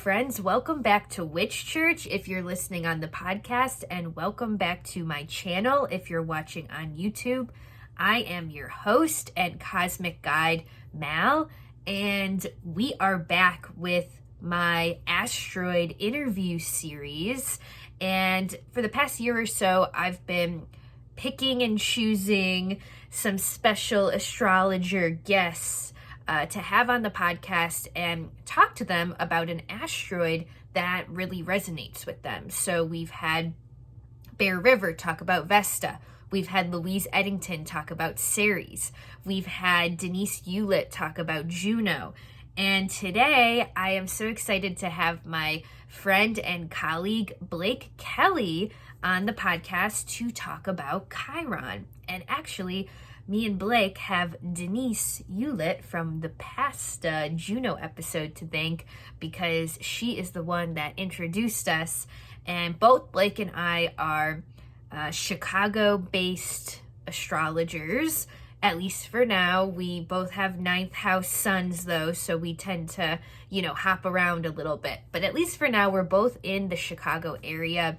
friends. Welcome back to Witch Church if you're listening on the podcast, and welcome back to my channel if you're watching on YouTube. I am your host and cosmic guide, Mal, and we are back with my asteroid interview series. And for the past year or so, I've been picking and choosing some special astrologer guests to have on the podcast and talk to them about an asteroid that really resonates with them. So we've had Bear River talk about Vesta. We've had Louise Eddington talk about Aries. We've had Denise Hewlett talk about Juno. And today I am so excited to have my friend and colleague Blake Kelley on the podcast to talk about Chiron. And actually, me and Blake have Denise Hewlett from the past Juno episode to thank, because she is the one that introduced us. And both Blake and I are Chicago-based astrologers, at least for now. We both have ninth house suns though, so we tend to, hop around a little bit. But at least for now, we're both in the Chicago area.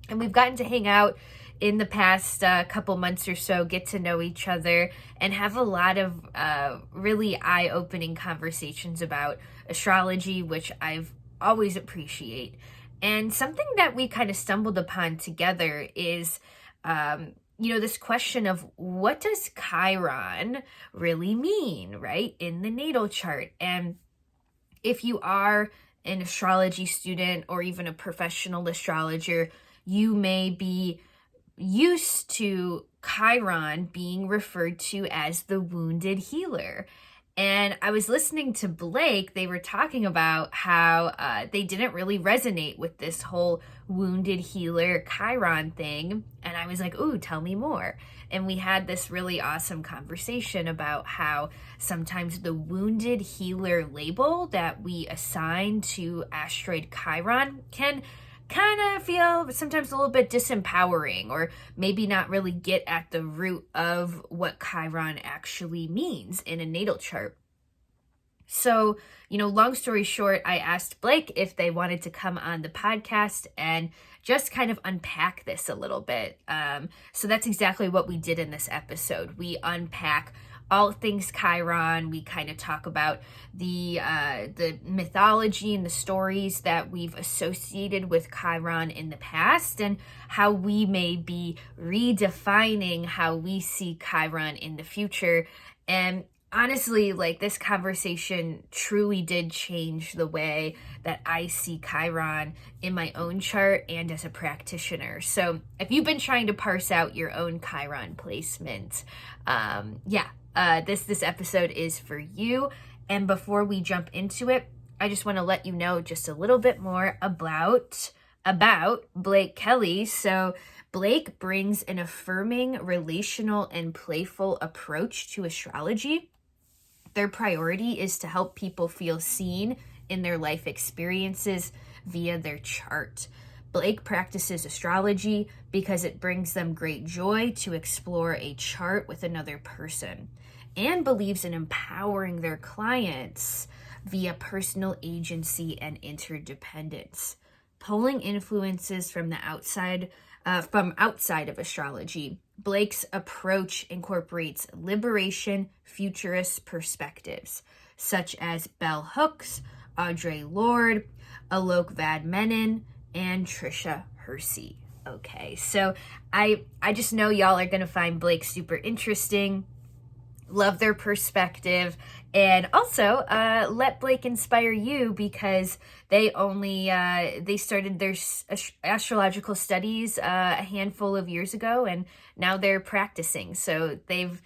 And we've gotten to hang out in the past couple months or so, get to know each other, and have a lot of really eye-opening conversations about astrology, which I've always appreciate. And something that we kind of stumbled upon together is, this question of what does Chiron really mean, right, in the natal chart? And if you are an astrology student or even a professional astrologer, you may be used to Chiron being referred to as the wounded healer. And I was listening to Blake, they were talking about how they didn't really resonate with this whole wounded healer Chiron thing. And I was like, ooh, tell me more. And we had this really awesome conversation about how sometimes the wounded healer label that we assign to asteroid Chiron can kind of feel sometimes a little bit disempowering, or maybe not really get at the root of what Chiron actually means in a natal chart. So, long story short, I asked Blake if they wanted to come on the podcast and just kind of unpack this a little bit. So that's exactly what we did in this episode. We unpack all things Chiron. We kind of talk about the mythology and the stories that we've associated with Chiron in the past, and how we may be redefining how we see Chiron in the future. And honestly, this conversation truly did change the way that I see Chiron in my own chart and as a practitioner. So if you've been trying to parse out your own Chiron placement, this episode is for you. And before we jump into it, I just want to let you know just a little bit more about Blake Kelley. So Blake brings an affirming, relational, and playful approach to astrology. Their priority is to help people feel seen in their life experiences via their chart. Blake practices astrology because it brings them great joy to explore a chart with another person, and believes in empowering their clients via personal agency and interdependence. Pulling influences from outside of astrology, Blake's approach incorporates liberation futurist perspectives, such as Bell Hooks, Audre Lorde, Alok Vadmenon, and Trisha Hersey. Okay, so I just know y'all are going to find Blake super interesting. Love their perspective, and also let Blake inspire you, because they started their astrological studies a handful of years ago, and now they're practicing. So they've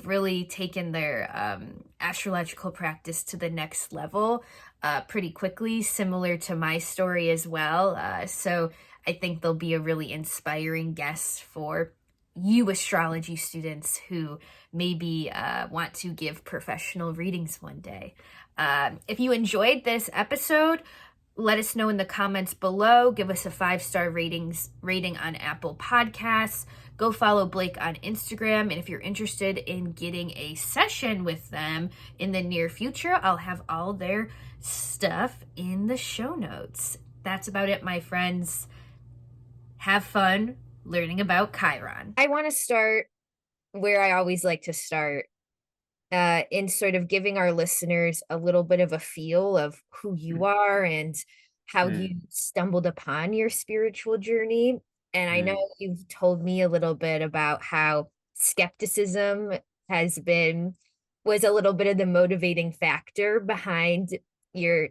really taken their astrological practice to the next level pretty quickly, similar to my story as well. So I think they'll be a really inspiring guest for you astrology students who maybe want to give professional readings one day. If you enjoyed this episode, let us know in the comments below. Give us a 5-star rating on Apple Podcasts. go follow Blake on Instagram. And if you're interested in getting a session with them in the near future, I'll have all their stuff in the show notes. That's about it, my friends. Have fun learning about Chiron. I want to start where I always like to start, in sort of giving our listeners a little bit of a feel of who you are and how you stumbled upon your spiritual journey. And I know you've told me a little bit about how skepticism was a little bit of the motivating factor behind your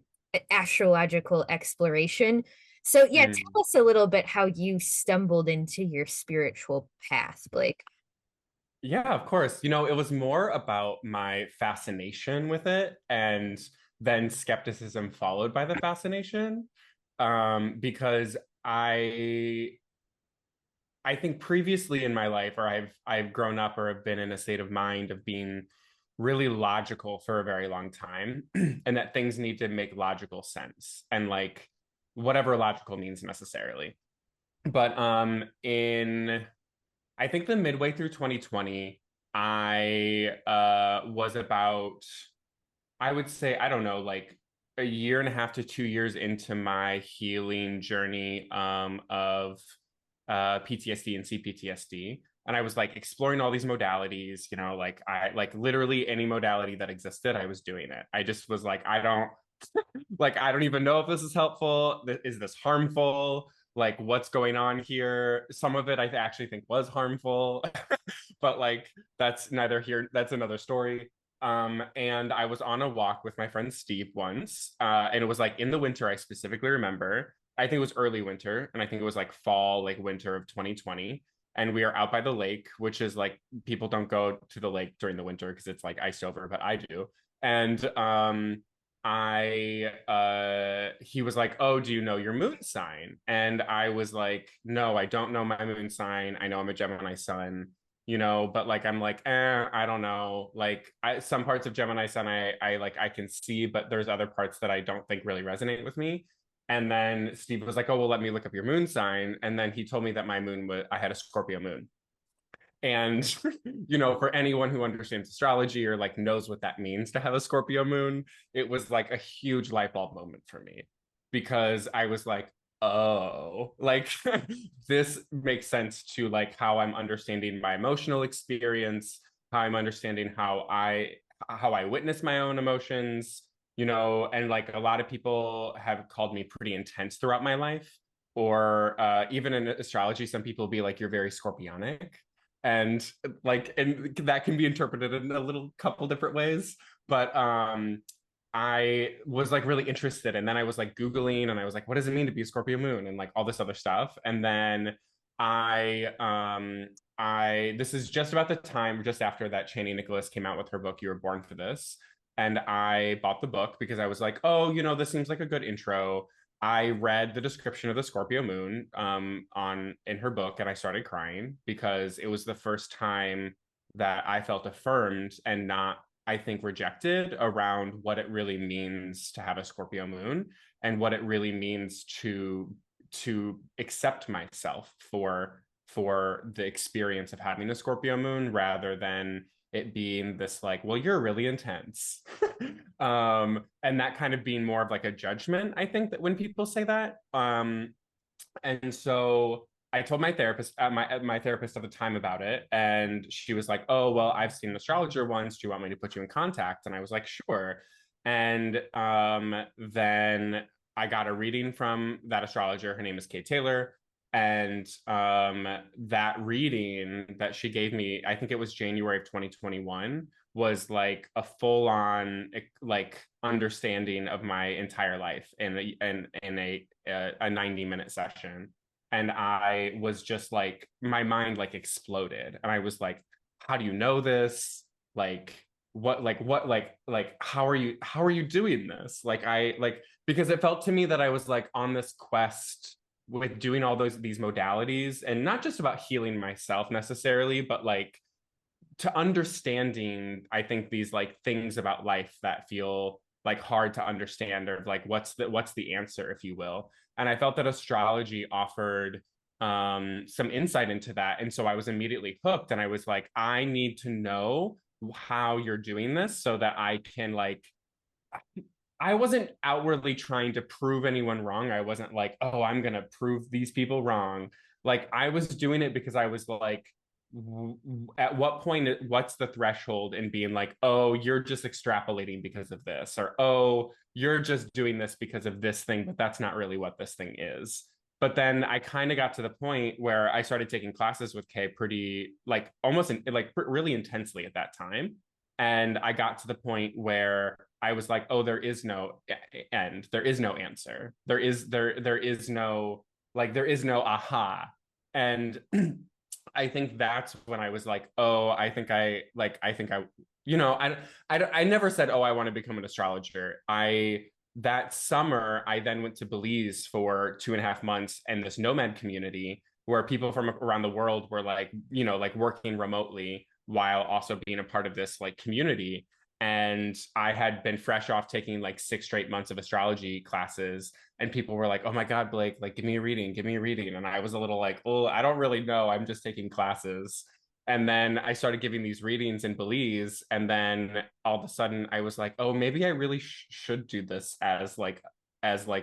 astrological exploration. So yeah, tell us a little bit how you stumbled into your spiritual path, Blake. Yeah, of course. It was more about my fascination with it and then skepticism followed by the fascination. Because I think previously in my life, or I've grown up or have been in a state of mind of being really logical for a very long time, and that things need to make logical sense and like whatever logical means necessarily. But in I think the midway through 2020, I was about, I would say, I don't know, like a year and a half to 2 years into my healing journey of PTSD and CPTSD. And I was like exploring all these modalities, like I like literally any modality that existed, I was doing it. I just was like, I don't even know if this is helpful. Is this harmful? Like, what's going on here? Some of it I actually think was harmful, but like, that's neither here, that's another story. And I was on a walk with my friend Steve once, and it was like in the winter, I specifically remember. I think it was early winter, and I think it was like fall, like winter of 2020. And we are out by the lake, which is like people don't go to the lake during the winter because it's like iced over, but I do. And he was like, "Oh, do you know your moon sign?" And I was like, "No, I don't know my moon sign. I know I'm a Gemini sun, but like I'm like, I don't know. Like some parts of Gemini sun I like I can see, but there's other parts that I don't think really resonate with me." And then Steve was like, "Oh, well, let me look up your moon sign." And then he told me that I had a Scorpio moon. And, for anyone who understands astrology or like knows what that means to have a Scorpio moon, it was like a huge light bulb moment for me because I was like, oh, like this makes sense to like how I'm understanding my emotional experience, how I'm understanding how I witness my own emotions, and like a lot of people have called me pretty intense throughout my life. Or even in astrology, some people be like, you're very scorpionic, and that can be interpreted in a little couple different ways. But I was like really interested, and then I was like googling, and I was like, what does it mean to be a Scorpio moon, and like all this other stuff. And then I this is just about the time just after that Chani Nicholas came out with her book You Were Born for This, and I bought the book because I was like, oh, this seems like a good intro. I read the description of the Scorpio moon on in her book, and I started crying because it was the first time that I felt affirmed and not, I think, rejected around what it really means to have a Scorpio moon and what it really means to accept myself for the experience of having a Scorpio moon rather than it being this like, well, you're really intense. And that kind of being more of like a judgment, I think, that when people say that. And so I told my therapist, my therapist at the time about it, and she was like, "Oh, well, I've seen an astrologer once. Do you want me to put you in contact?" And I was like, "Sure." And then I got a reading from that astrologer. Her name is Kate Taylor, and that reading that she gave me, I think it was January of 2021, was like a full on like understanding of my entire life in a 90-minute session. And I was just like, my mind like exploded, and I was like, how do you know this? Like how are you doing this? Like I like, because it felt to me that I was like on this quest with doing all these modalities, and not just about healing myself necessarily, but like to understanding, I think, these like things about life that feel like hard to understand, or like what's the answer, if you will. And I felt that astrology offered some insight into that. And so I was immediately hooked, and I was like, I need to know how you're doing this so that I can like, I wasn't outwardly trying to prove anyone wrong. I wasn't like, oh, I'm going to prove these people wrong. Like, I was doing it because I was like, at what point, what's the threshold in being like, oh, you're just extrapolating because of this, or oh, you're just doing this because of this thing, but that's not really what this thing is. But then I kind of got to the point where I started taking classes with Kay pretty like almost like really intensely at that time. And I got to the point where I was like, oh, there is no end. There is no answer. There is no like there is no aha. And I think that's when I was like, oh, I think I, you know, I never said, oh, I want to become an astrologer. That summer, I then went to Belize for 2.5 months and this nomad community where people from around the world were like, you know, like working remotely while also being a part of this like community. And I had been fresh off taking like 6 straight months of astrology classes, and people were like, oh my God, Blake, like give me a reading, give me a reading. And I was a little like, oh, I don't really know, I'm just taking classes. And then I started giving these readings in Belize, and then all of a sudden I was like, oh, maybe I really should do this as like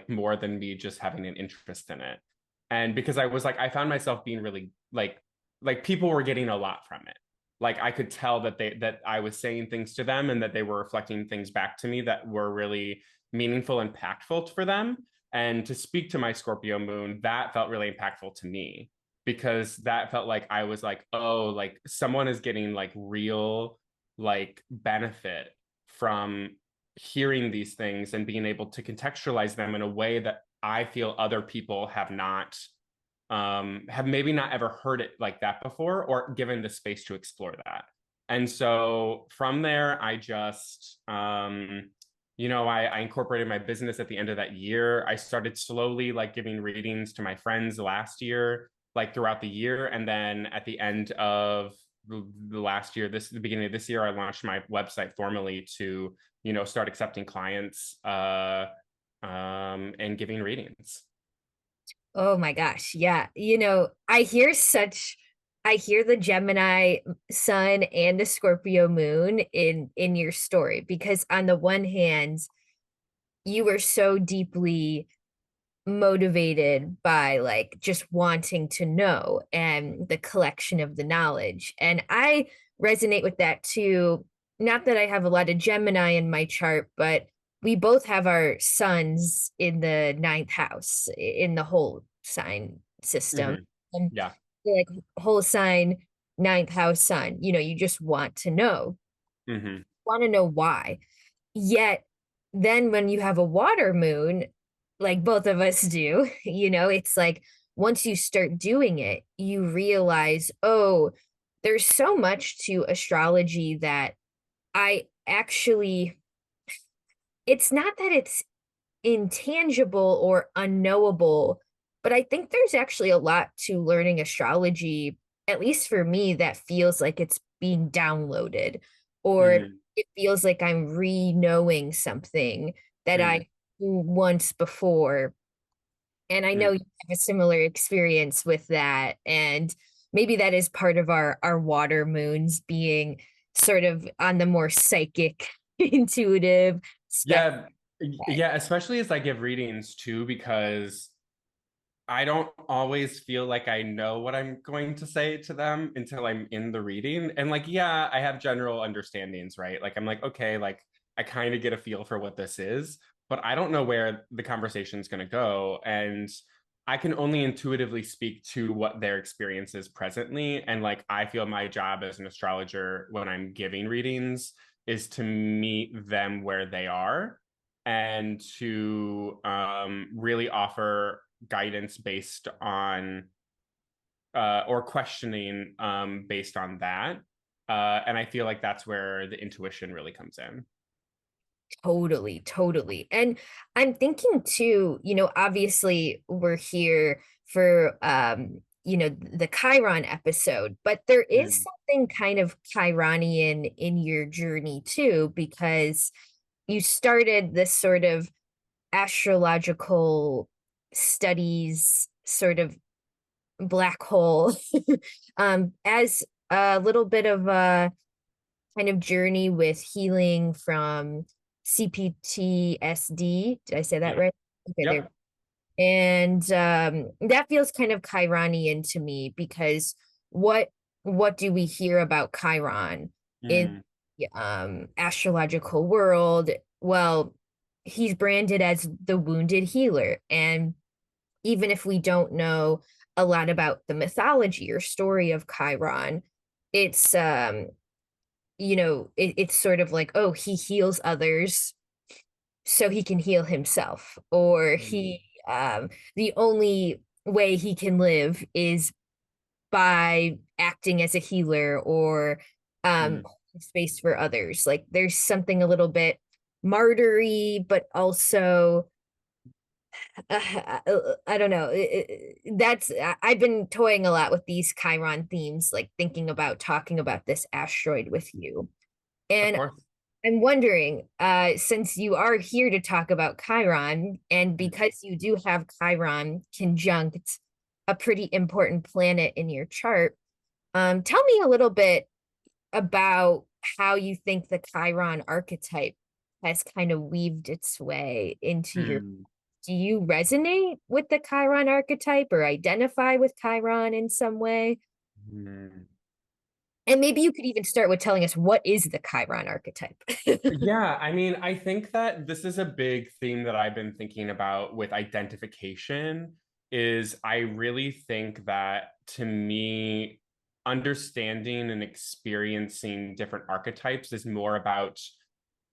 more than me just having an interest in it. And because I was like, I found myself being really like people were getting a lot from it. Like I could tell that I was saying things to them and that they were reflecting things back to me that were really meaningful and impactful for them. And to speak to my Scorpio moon, that felt really impactful to me, because that felt like I was like, oh, like someone is getting like real like benefit from hearing these things and being able to contextualize them in a way that I feel other people have maybe not ever heard it like that before or given the space to explore that. And so from there, I just, I incorporated my business at the end of that year. I started slowly like giving readings to my friends last year, like throughout the year. And then at the end of the last year, the beginning of this year, I launched my website formally to, start accepting clients and giving readings. Oh my gosh. Yeah. I hear the Gemini sun and the Scorpio moon in your story, because on the one hand, you were so deeply motivated by like just wanting to know and the collection of the knowledge. And I resonate with that too. Not that I have a lot of Gemini in my chart, but we both have our suns in the ninth house in the whole sign system. Mm-hmm. And Yeah. like whole sign, ninth house sun, you just want to know, Mm-hmm. want to know why. Yet then when you have a water moon, like both of us do, it's like once you start doing it, you realize, oh, there's so much to astrology that I actually, it's not that it's intangible or unknowable, but I think there's actually a lot to learning astrology, at least for me, that feels like it's being downloaded, or Mm-hmm. it feels like I'm re-knowing something that Mm-hmm. I knew once before. And I know you have a similar experience with that. And maybe that is part of our water moons being sort of on the more psychic, intuitive spectrum. Yeah. Yeah. Especially as I give readings too, because I don't always feel like I know what I'm going to say to them until I'm in the reading. And like, yeah, I have general understandings, right? Like, I'm like, okay, like I kind of get a feel for what this is, but I don't know where the conversation is going to go. And I can only intuitively speak to what their experience is presently. And like, I feel my job as an astrologer when I'm giving readings is to meet them where they are and to really offer guidance based on or questioning based on that. And I feel like that's where the intuition really comes in. Totally, totally. And I'm thinking too, obviously we're here for the Chiron episode, but there is Mm. something kind of Chironian in your journey too, because you started this sort of astrological studies sort of black hole. As a little bit of a kind of journey with healing from CPTSD. Did I say that Yeah. right? Okay, there. Yep. And that feels kind of Chironian to me, because what do we hear about Chiron in Mm, the astrological world? Well, he's branded as the wounded healer. And even if we don't know a lot about the mythology or story of Chiron, it's it's sort of like, oh, he heals others so he can heal himself, or mm, the only way he can live is by acting as a healer, or mm, holding space for others. Like there's something a little bit martyry, but also I don't know. I've been toying a lot with these Chiron themes, like thinking about talking about this asteroid with you. of And course. I'm wondering, since you are here to talk about Chiron, and because you do have Chiron conjunct a pretty important planet in your chart, tell me a little bit about how you think the Chiron archetype has kind of weaved its way into your. Mm, Do you resonate with the Chiron archetype or identify with Chiron in some way? mm. And maybe you could even start with telling us, what is the Chiron archetype? Yeah, I mean, I think that this is a big theme that I've been thinking about with identification is I really think that to me, understanding and experiencing different archetypes is more about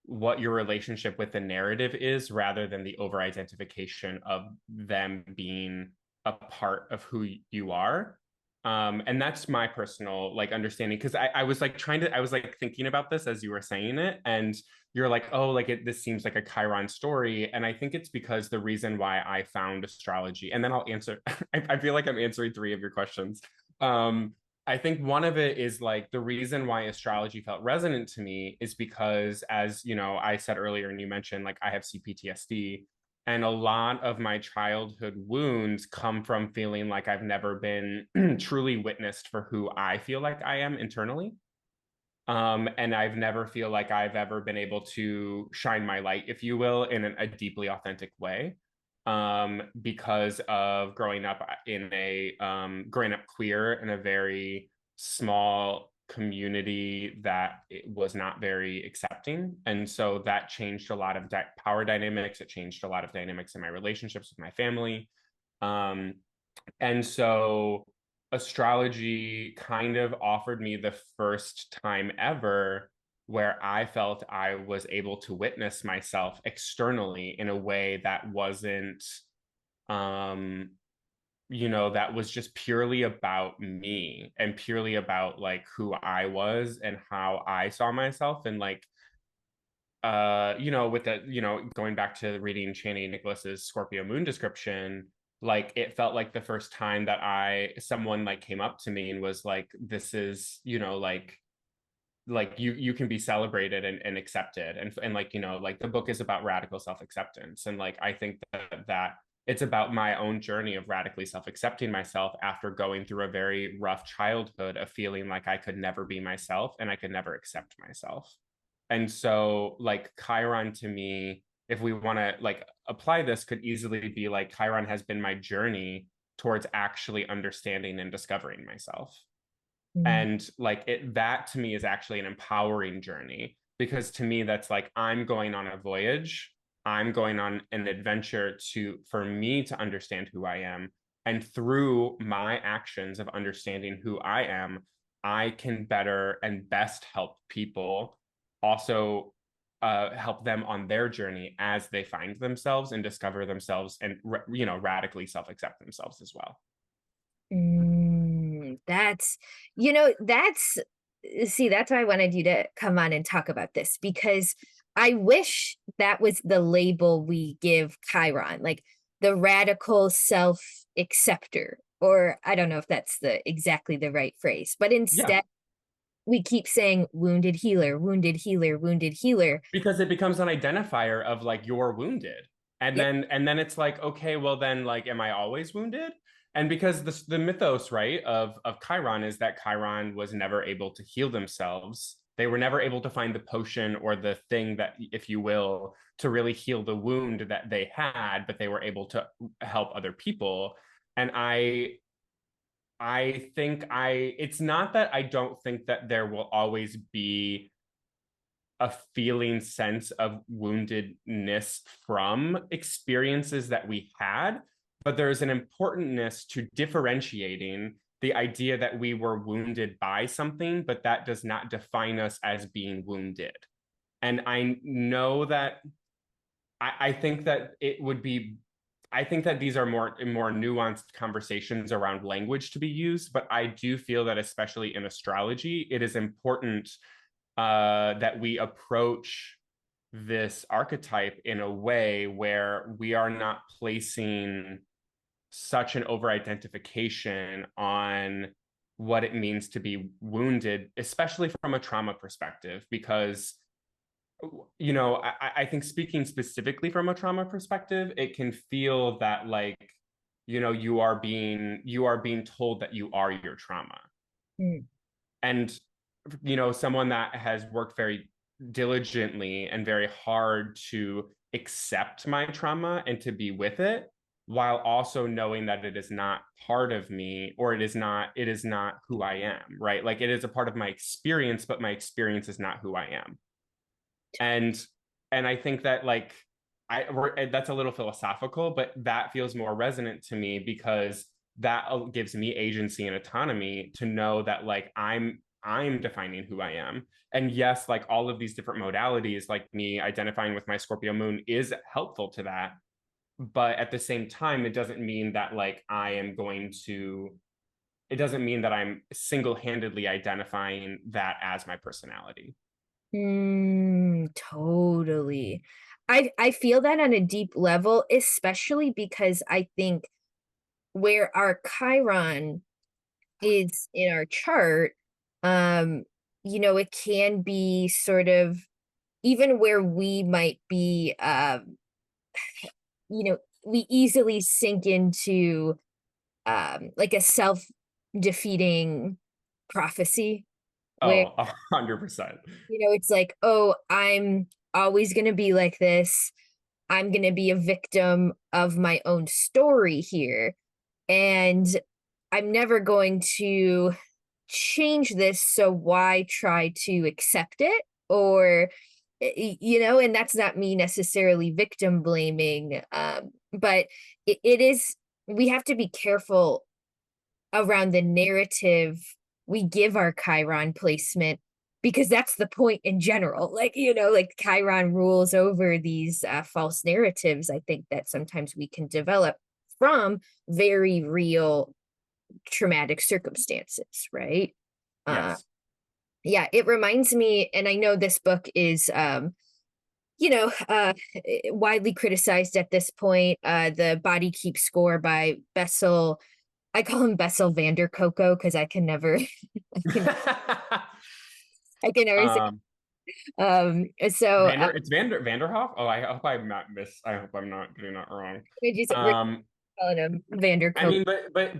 what your relationship with the narrative is rather than the over identification of them being a part of who you are. And that's my personal like understanding, because I was like I was like thinking about this as you were saying it, and you're like, oh, like this seems like a Chiron story. And I think it's because the reason why I found astrology, and then I'll answer, I feel like I'm answering three of your questions. Um, I think one of it is like the reason why astrology felt resonant to me is because, as you know, I said earlier, and you mentioned, like I have CPTSD, and a lot of my childhood wounds come from feeling like I've never been truly witnessed for who I feel like I am internally. And I've never feel like I've ever been able to shine my light, if you will, in a deeply authentic way. Because of growing up queer in a very small community that it was not very accepting. And so that changed a lot of power dynamics. It changed a lot of dynamics in my relationships with my family. Um, and so astrology kind of offered me the first time ever where I felt I was able to witness myself externally in a way that wasn't, um, that was just purely about me and purely about like who I was and how I saw myself. And like, with the, going back to reading Chani Nicholas's Scorpio moon description, like it felt like the first time that someone like came up to me and was like, this is, like you can be celebrated and accepted. And like, like the book is about radical self-acceptance. And like, I think that it's about my own journey of radically self-accepting myself after going through a very rough childhood of feeling like I could never be myself and I could never accept myself. And so like Chiron to me, if we want to like apply this, could easily be like Chiron has been my journey towards actually understanding and discovering myself. Mm. And like that to me is actually an empowering journey, because to me that's like I'm going on a voyage, I'm going on an adventure for me to understand who I am, and through my actions of understanding who I am, I can better and best help people also, help them on their journey as they find themselves and discover themselves and radically self-accept themselves as well. That's, that's, see, that's why I wanted you to come on and talk about this, because I wish that was the label we give Chiron, like the radical self acceptor, or I don't know if that's exactly the right phrase, but Yeah, instead we keep saying wounded healer, wounded healer, wounded healer. because it becomes an identifier of like you're wounded, and Yep. then it's like, okay, well then like am I always wounded? And because the mythos, right, of Chiron is that Chiron was never able to heal themselves. They were never able to find the potion or the thing that, if you will, to really heal the wound that they had, but they were able to help other people. And I think it's not that I don't think that there will always be a feeling sense of woundedness from experiences that we had, but there's an importantness to differentiating the idea that we were wounded by something, but that does not define us as being wounded. And I know that I think that it would be, I think that these are more nuanced conversations around language to be used, but I do feel that especially in astrology, it is important that we approach this archetype in a way where we are not placing such an over-identification on what it means to be wounded, especially from a trauma perspective, because you know, I think speaking specifically from a trauma perspective, it can feel that like, you know, you are being told that you are your trauma. Mm. And you know, someone that has worked very diligently and very hard to accept my trauma and to be with it, while also knowing that it is not part of me, or it is not who I am, right? Like it is a part of my experience, but my experience is not who I am. And I think that like that's a little philosophical, but that feels more resonant to me because that gives me agency and autonomy to know that like I'm defining who I am. And yes, like all of these different modalities, like me identifying with my Scorpio moon is helpful to that. But at the same time, it doesn't mean that like it doesn't mean that I'm single-handedly identifying that as my personality. Totally. I feel that on a deep level, especially because I think where our Chiron is in our chart, um, it can be sort of even where we might be, we easily sink into like a self-defeating prophecy where Oh, 100%. it's like, oh, I'm always going to be like this. I'm going to be a victim of my own story here. And I'm never going to change this. So why try to accept it? Or, and that's not me necessarily victim blaming. But it is, we have to be careful around the narrative we give our Chiron placement, because that's the point in general. Like, like Chiron rules over these false narratives, I think, that sometimes we can develop from very real traumatic circumstances, right? Yes. Yeah, it reminds me, and I know this book is widely criticized at this point, The Body Keeps Score by Bessel. I call him Bessel Vander Coco because I can never I can never say so It's Vanderhoff. Oh, I hope I'm not getting that wrong. we're calling him Vander I Coco. mean,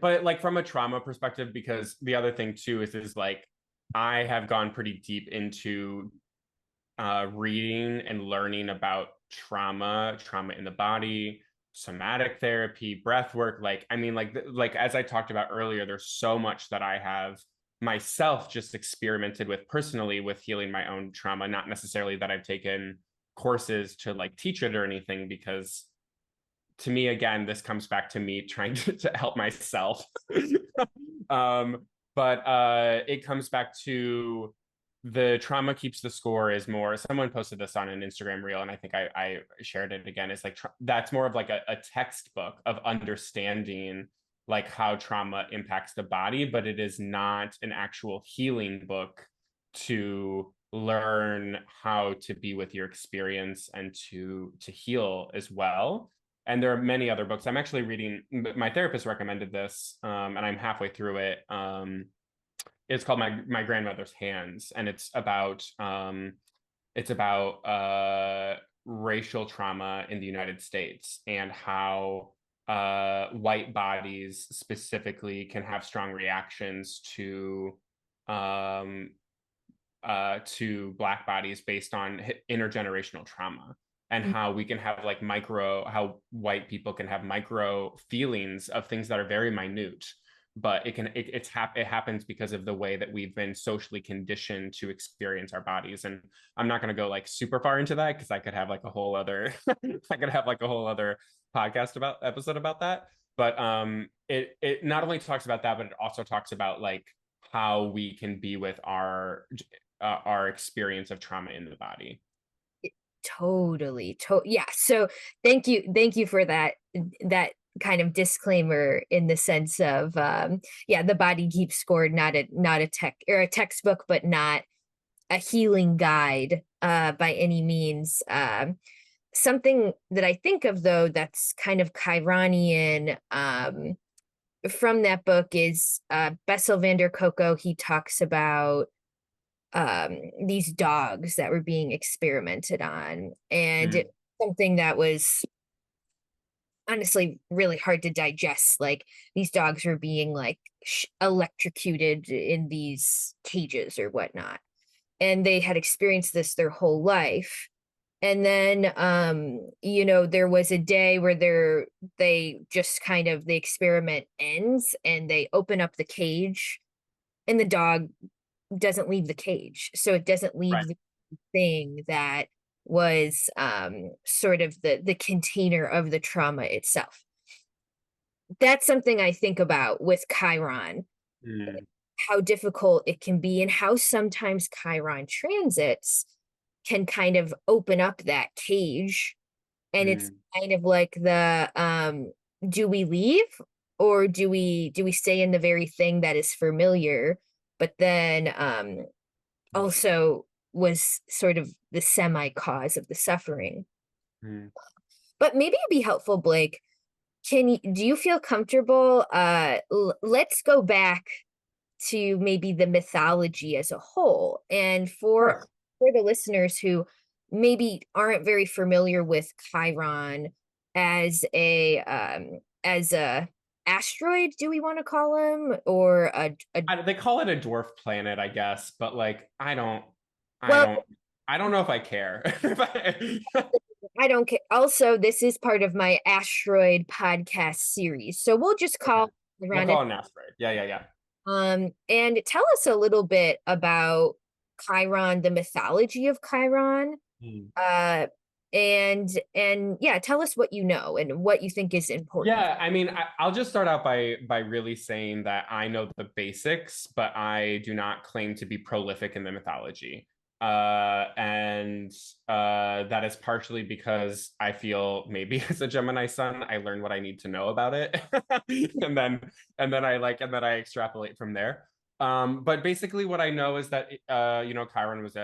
but like from a trauma perspective, because the other thing too is like I have gone pretty deep into reading and learning about trauma in the body, somatic therapy, breath work. Like, I mean, like as I talked about earlier, there's so much that I have myself just experimented with personally with healing my own trauma, not necessarily that I've taken courses to like teach it or anything, because to me, again, this comes back to me trying to help myself. But it comes back to the trauma keeps the score is more, someone posted this on an Instagram reel, and I think I shared it again. It's like that's more of like a textbook of understanding like how trauma impacts the body, but it is not an actual healing book to learn how to be with your experience and to heal as well. And there are many other books. I'm actually reading, my therapist recommended this, and I'm halfway through it. It's called my grandmother's hands, and it's about racial trauma in the United States and how white bodies specifically can have strong reactions to Black bodies based on intergenerational trauma, and how we can have like how white people can have micro feelings of things that are very minute, but it happens because of the way that we've been socially conditioned to experience our bodies. And I'm not going to go like super far into that because I could have like a whole other podcast episode about that. But it not only talks about that, but it also talks about like how we can be with our experience of trauma in the body. Totally. Yeah. So thank you for that kind of disclaimer, in the sense of yeah, the body keeps score, not a textbook, but not a healing guide by any means. Something that I think of, though, that's kind of Chironian from that book is Bessel van der Kolk. He talks about these dogs that were being experimented on, and something that was honestly really hard to digest. Like, these dogs were being like electrocuted in these cages or whatnot, and they had experienced this their whole life. And then there was a day where they just kind of, the experiment ends and they open up the cage, and the dog doesn't leave the cage, so it doesn't leave Right. the thing that was sort of the container of the trauma itself. That's something I think about with Chiron, how difficult it can be, and how sometimes Chiron transits can kind of open up that cage. And it's kind of like the do we leave, or do we stay in the very thing that is familiar, but then also was sort of the semi cause of the suffering. But maybe it'd be helpful, Blake, do you feel comfortable let's go back to maybe the mythology as a whole, and for the listeners who maybe aren't very familiar with Chiron as a asteroid, do we want to call him, or they call it a dwarf planet, I guess, but like I don't know if I care. I don't care. Also, this is part of my asteroid podcast series, so we'll just call we'll call it an asteroid. Yeah. And tell us a little bit about Chiron, the mythology of Chiron. And yeah, tell us what you know and what you think is important. Yeah, I mean, I'll just start out by really saying that I know the basics, but I do not claim to be prolific in the mythology. And that is partially because I feel maybe as a Gemini sun, I learn what I need to know about it, and then I extrapolate from there. But basically, what I know is that Chiron was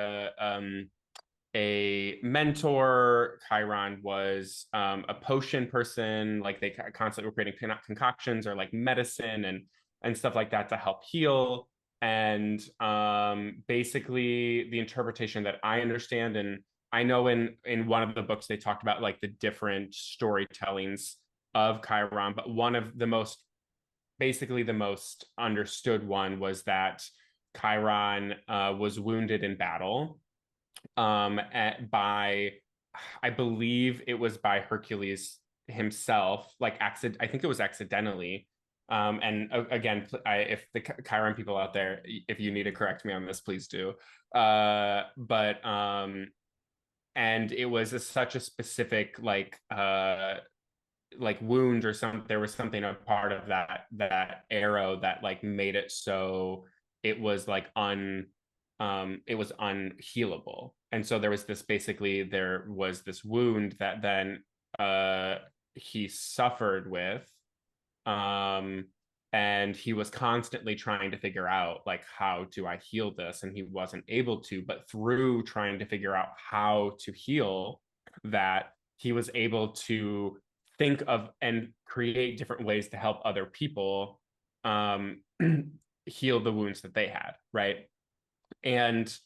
a mentor. Chiron was a potion person. Like, they constantly were creating concoctions or like medicine and stuff like that to help heal. And basically the interpretation that I understand, and I know in one of the books they talked about like the different storytellings of Chiron, but one of the most understood one was that Chiron was wounded in battle by, I believe it was by Hercules himself, like I think it was accidentally. And again, if the Chiron people out there, if you need to correct me on this, please do. But and it was such a specific like wound or something. There was something a part of that arrow that like made it so it was like it was unhealable. And so there was this wound that then he suffered with, and he was constantly trying to figure out like, how do I heal this? And he wasn't able to, but through trying to figure out how to heal that, he was able to think of and create different ways to help other people heal the wounds that they had, right? And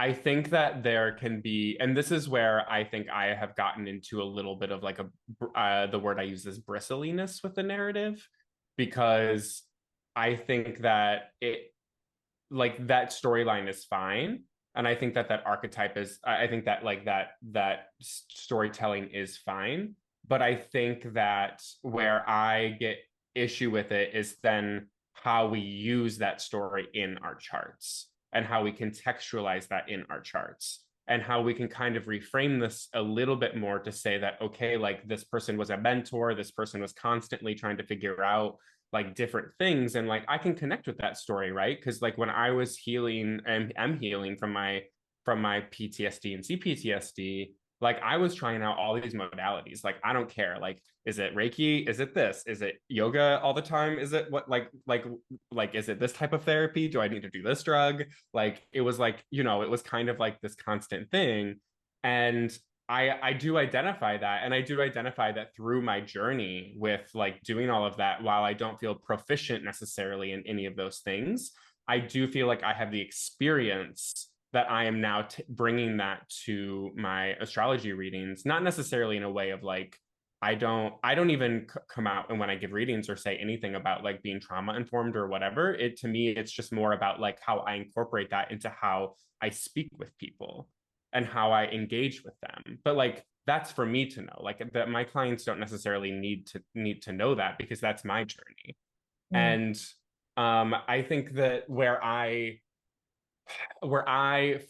I think that there can be, and this is where I think I have gotten into a little bit of like the word I use is bristliness with the narrative, because I think that it, like that storyline is fine. And I think that that archetype is, I think that like that storytelling is fine. But I think that where I get issue with it is then how we use that story in our charts and how we contextualize that in our charts and how we can kind of reframe this a little bit more to say that, okay, like this person was a mentor, this person was constantly trying to figure out like different things, and like I can connect with that story, right? Because like when I was healing and I'm healing from my PTSD and CPTSD, like I was trying out all these modalities. Like I don't care, like is it Reiki, is it this, is it yoga all the time, is it what like is it this type of therapy, do I need to do this drug? Like it was like, you know, it was kind of like this constant thing. And I do identify that, and I do identify that through my journey with like doing all of that. While I don't feel proficient necessarily in any of those things, I do feel like I have the experience that I am now bringing that to my astrology readings, not necessarily in a way of like I don't even come out and when I give readings or say anything about like being trauma informed or whatever. It, to me, it's just more about like how I incorporate that into how I speak with people and how I engage with them. But like that's for me to know. Like that my clients don't necessarily need to know that, because that's my journey. Mm. And I think that where I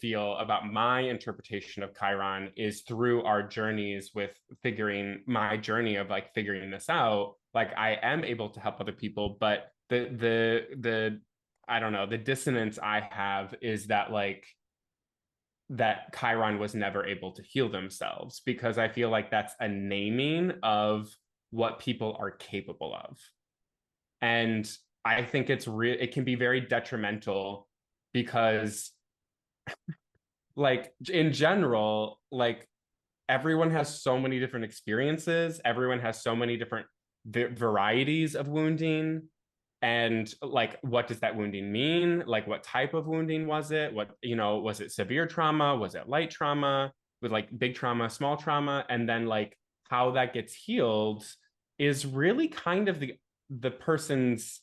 feel about my interpretation of Chiron is through our journeys with figuring my journey of like figuring this out. Like I am able to help other people, but the I don't know, the dissonance I have is that like that Chiron was never able to heal themselves, because I feel like that's a naming of what people are capable of. And I think it can be very detrimental, because like in general, like everyone has so many different experiences, everyone has so many different varieties of wounding. And like what does that wounding mean? Like what type of wounding was it? What, you know, was it severe trauma, was it light trauma, with like big trauma, small trauma? And then like how that gets healed is really kind of the person's,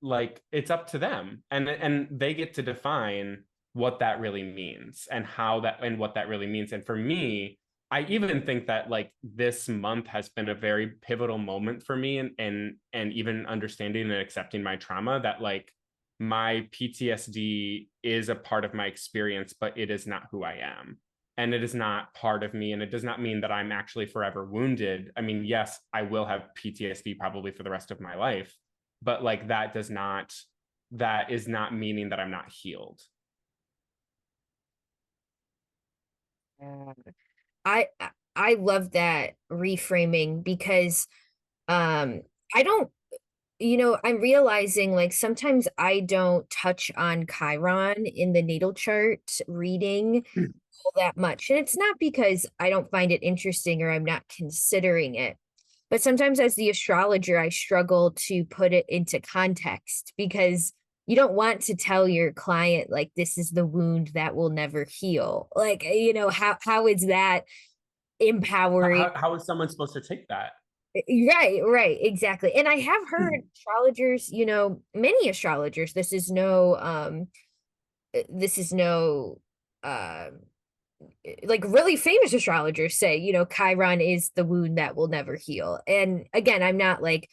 like it's up to them, and they get to define what that really means and how that and what that really means. And for me, I even think that like this month has been a very pivotal moment for me, and even understanding and accepting my trauma, that like my PTSD is a part of my experience, but it is not who I am. And it is not part of me, and it does not mean that I'm actually forever wounded. I mean, yes, I will have PTSD probably for the rest of my life, but like that is not meaning that I'm not healed. Uh, I I love that reframing because um I don't, I'm realizing like sometimes I don't touch on Chiron in the natal chart reading all that much. And it's not because I don't find it interesting or I'm not considering it. But sometimes as the astrologer, I struggle to put it into context because you don't want to tell your client like this is the wound that will never heal. Like, how is that empowering? How is someone supposed to take that? Right, exactly. And I have heard astrologers, many astrologers, this is no like really famous astrologers say, Chiron is the wound that will never heal. And again, I'm not like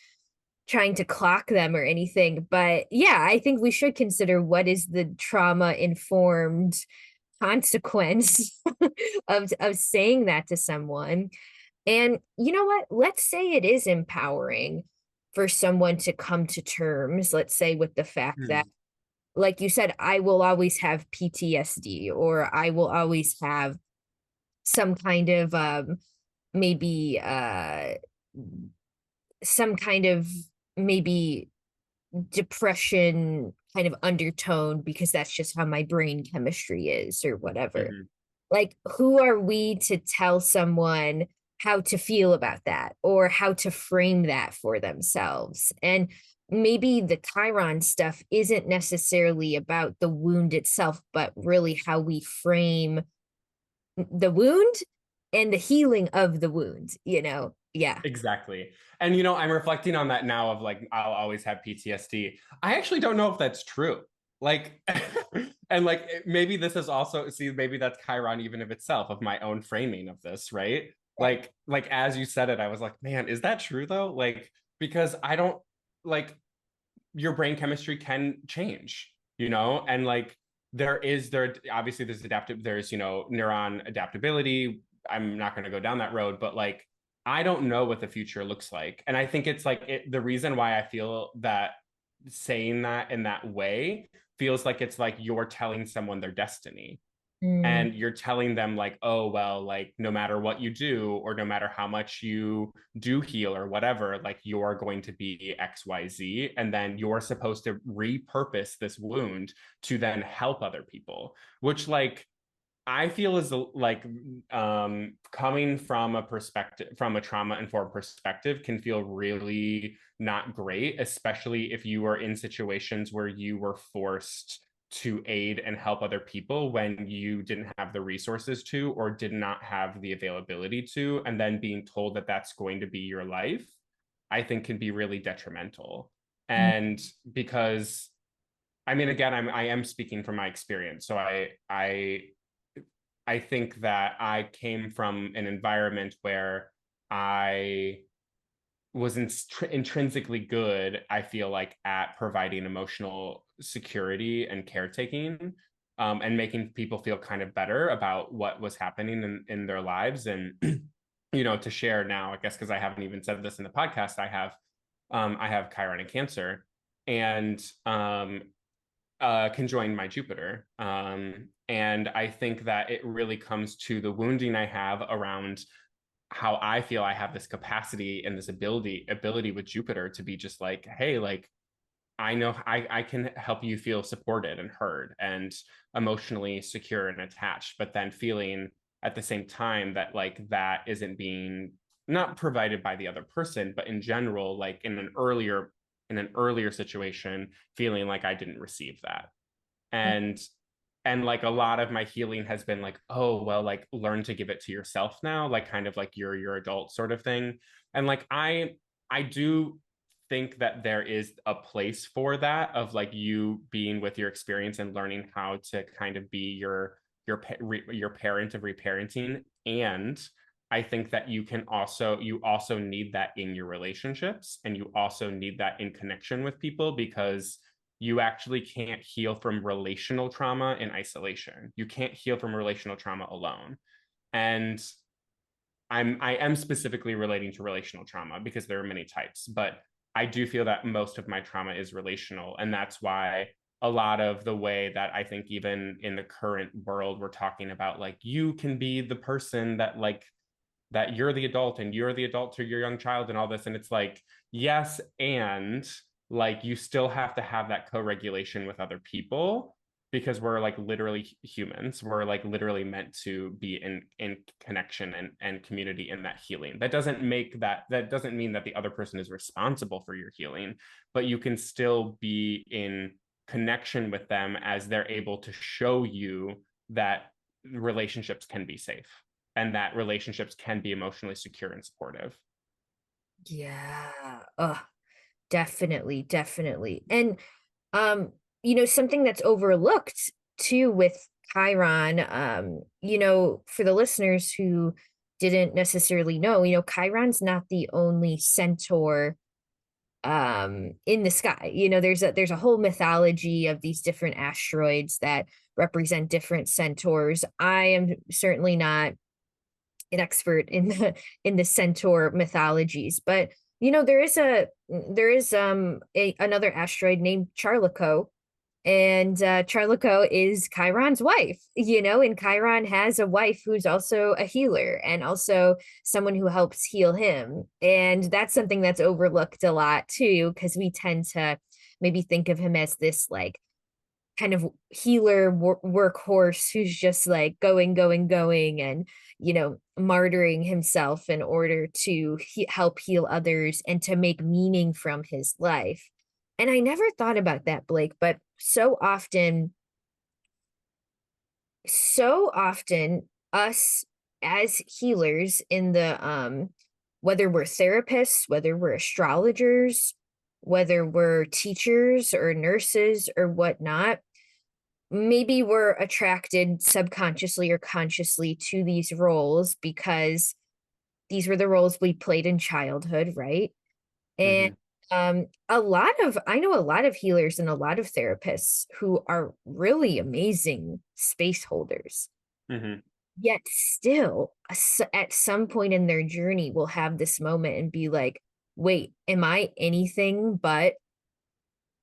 trying to clock them or anything, but yeah, I think we should consider what is the trauma informed consequence of saying that to someone. And you know what? Let's say it is empowering for someone to come to terms, let's say, with the fact that, like you said, I will always have PTSD, or I will always have some kind of maybe some kind of maybe depression kind of undertone because that's just how my brain chemistry is or whatever. Mm-hmm. Like, who are we to tell someone how to feel about that or how to frame that for themselves. And maybe the Chiron stuff isn't necessarily about the wound itself, but really how we frame the wound and the healing of the wound, you know? Yeah. Exactly. And you know, I'm reflecting on that now of like I'll always have PTSD. I actually don't know if that's true. Like and like maybe this is also, see, maybe that's Chiron even of itself, of my own framing of this, right? Like as you said it, I was like, man, is that true though? Like, because I don't, like, your brain chemistry can change, you know, and like there obviously there's adaptive, there's, you know, neuron adaptability. I'm not going to go down that road, but like I don't know what the future looks like. And I think it's like the reason why I feel that saying that in that way feels like it's like you're telling someone their destiny, Mm. and you're telling them like, oh well, like no matter what you do or no matter how much you do heal or whatever, like you're going to be XYZ, and then you're supposed to repurpose this wound to then help other people, which like I feel is like coming from a perspective, from a trauma informed perspective, can feel really not great, especially if you are in situations where you were forced to aid and help other people when you didn't have the resources to or did not have the availability to, and then being told that that's going to be your life, I think can be really detrimental. Mm. And because I mean, again, I am speaking from my experience, so I think that I came from an environment where I was intrinsically good, I feel like, at providing emotional security and caretaking, and making people feel kind of better about what was happening in their lives. And, you know, to share now, I guess, because I haven't even said this in the podcast, I have Chiron and Cancer, and conjoined my Jupiter. And I think that it really comes to the wounding I have around how I feel I have this capacity and this ability with Jupiter to be just like, hey, like I know I can help you feel supported and heard and emotionally secure and attached, but then feeling at the same time that like that isn't being not provided by the other person, but in general, like in an earlier situation, feeling like I didn't receive that. And like a lot of my healing has been like, oh well, like learn to give it to yourself now, like kind of like you're your adult sort of thing. And like I do think that there is a place for that, of like you being with your experience and learning how to kind of be your parent of reparenting. And I think that you also need that in your relationships, and you also need that in connection with people, because you actually can't heal from relational trauma in isolation. You can't heal from relational trauma alone. And I am specifically relating to relational trauma because there are many types, but I do feel that most of my trauma is relational. And that's why a lot of the way that I think even in the current world, we're talking about like, you can be the person that like, that you're the adult and you're the adult to your young child and all this. And it's like, yes, and like you still have to have that co-regulation with other people, because we're like literally humans. We're like literally meant to be in connection and community in that healing. That doesn't mean that the other person is responsible for your healing, but you can still be in connection with them as they're able to show you that relationships can be safe and that relationships can be emotionally secure and supportive. Yeah. Definitely, definitely. And you know, something that's overlooked too with Chiron, you know, for the listeners who didn't necessarily know, you know, Chiron's not the only centaur in the sky. You know, there's a whole mythology of these different asteroids that represent different centaurs. I am certainly not an expert in the centaur mythologies, but you know there is another asteroid named Charlico, and Charlico is Chiron's wife, you know, and Chiron has a wife who's also a healer and also someone who helps heal him, and that's something that's overlooked a lot too, because we tend to maybe think of him as this like kind of healer workhorse who's just like going and martyring himself in order to help heal others and to make meaning from his life. And I never thought about that, Blake, but so often us as healers in the whether we're therapists, whether we're astrologers, whether we're teachers or nurses or whatnot, maybe we're attracted subconsciously or consciously to these roles because these were the roles we played in childhood, right? And I know a lot of healers and a lot of therapists who are really amazing space holders. Mm-hmm. Yet still, at some point in their journey, will have this moment and be like, wait, am I anything but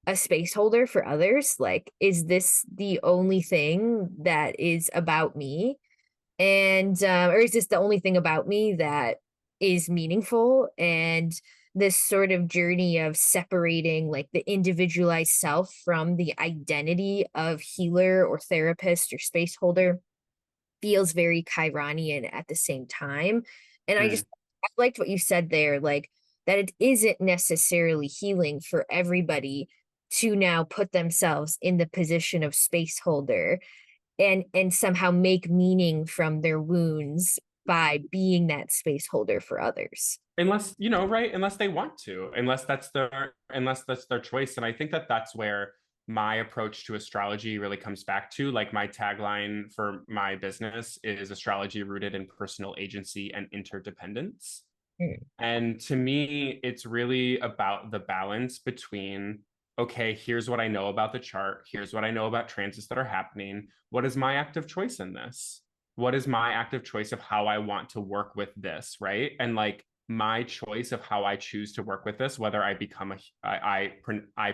a space holder for others? Like, is this the only thing that is about me? And or is this the only thing about me that is meaningful? And this sort of journey of separating like the individualized self from the identity of healer or therapist or space holder feels very Chironian at the same time. And I liked what you said there, like that it isn't necessarily healing for everybody to now put themselves in the position of space holder and somehow make meaning from their wounds by being that space holder for others. Unless, right, unless they want to, unless that's their choice. And I think that that's where my approach to astrology really comes back to. Like, my tagline for my business is astrology rooted in personal agency and interdependence. And to me, it's really about the balance between, okay, here's what I know about the chart. Here's what I know about transits that are happening. What is my active choice in this? What is my active choice of how I want to work with this, right? And like, my choice of how I choose to work with this, whether I become I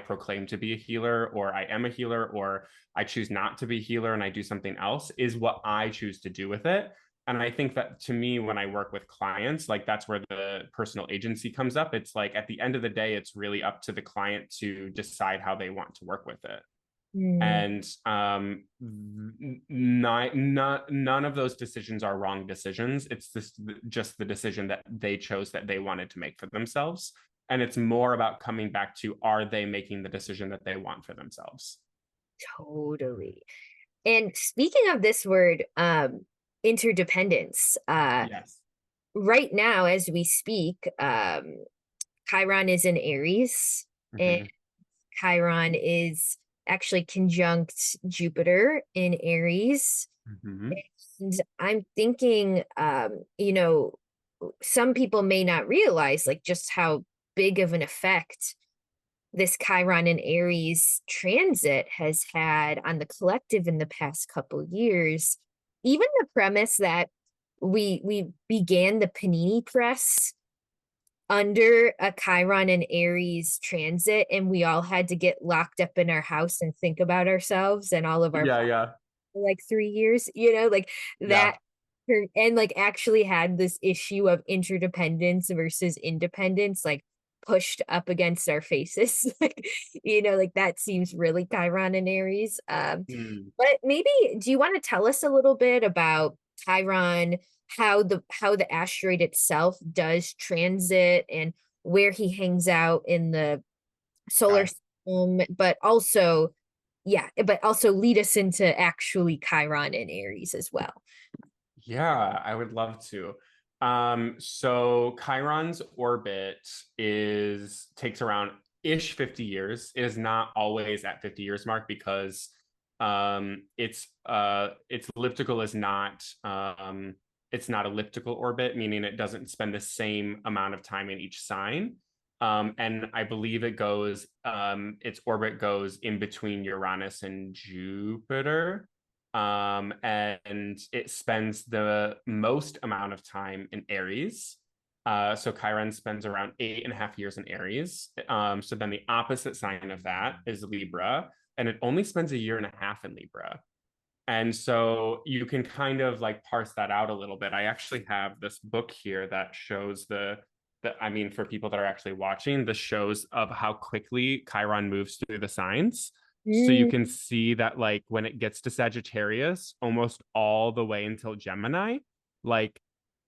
proclaim to be a healer, or I am a healer, or I choose not to be a healer and I do something else, is what I choose to do with it. And I think that, to me, when I work with clients, like, that's where the personal agency comes up. It's like, at the end of the day, it's really up to the client to decide how they want to work with it. And none of those decisions are wrong decisions. It's just the decision that they chose, that they wanted to make for themselves. And it's more about coming back to, are they making the decision that they want for themselves? Totally. And speaking of this word, interdependence, Yes. right now as we speak, Chiron is in Aries, and Chiron is actually conjunct Jupiter in Aries. And I'm thinking, some people may not realize like just how big of an effect this Chiron in Aries transit has had on the collective in the past couple years. Even the premise that we began the Panini Press under a Chiron and Aries transit, and we all had to get locked up in our house and think about ourselves and all of our Yeah. for like 3 years, like Yeah. that. And like actually had this issue of interdependence versus independence like pushed up against our faces. Like, like that seems really Chiron and Aries. But maybe do you want to tell us a little bit about Chiron, how the asteroid itself does transit and where he hangs out in the solar Okay. system, but also lead us into actually Chiron and Aries as well. Yeah, I would love to. So Chiron's orbit takes around 50 years. It is not always at 50 years mark, because its elliptical is not it's not elliptical orbit, meaning it doesn't spend the same amount of time in each sign. And I believe its orbit goes in between Uranus and Jupiter. And it spends the most amount of time in Aries. So Chiron spends around 8.5 years in Aries. So then the opposite sign of that is Libra, and it only spends 1.5 years in Libra. And so you can kind of like parse that out a little bit. I actually have this book here that shows for people that are actually watching, the shows of how quickly Chiron moves through the signs. So you can see that like when it gets to Sagittarius, almost all the way until Gemini, like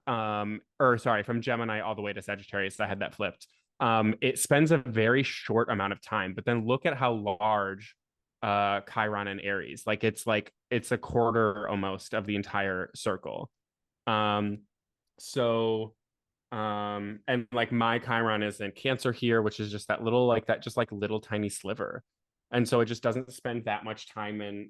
or sorry, from Gemini all the way to Sagittarius, I had that flipped. It spends a very short amount of time, but then look at how large Chiron and Aries, like it's a quarter almost of the entire circle. Um so and like my Chiron is in Cancer here, which is just that little like that just like little tiny sliver. And so it just doesn't spend that much time in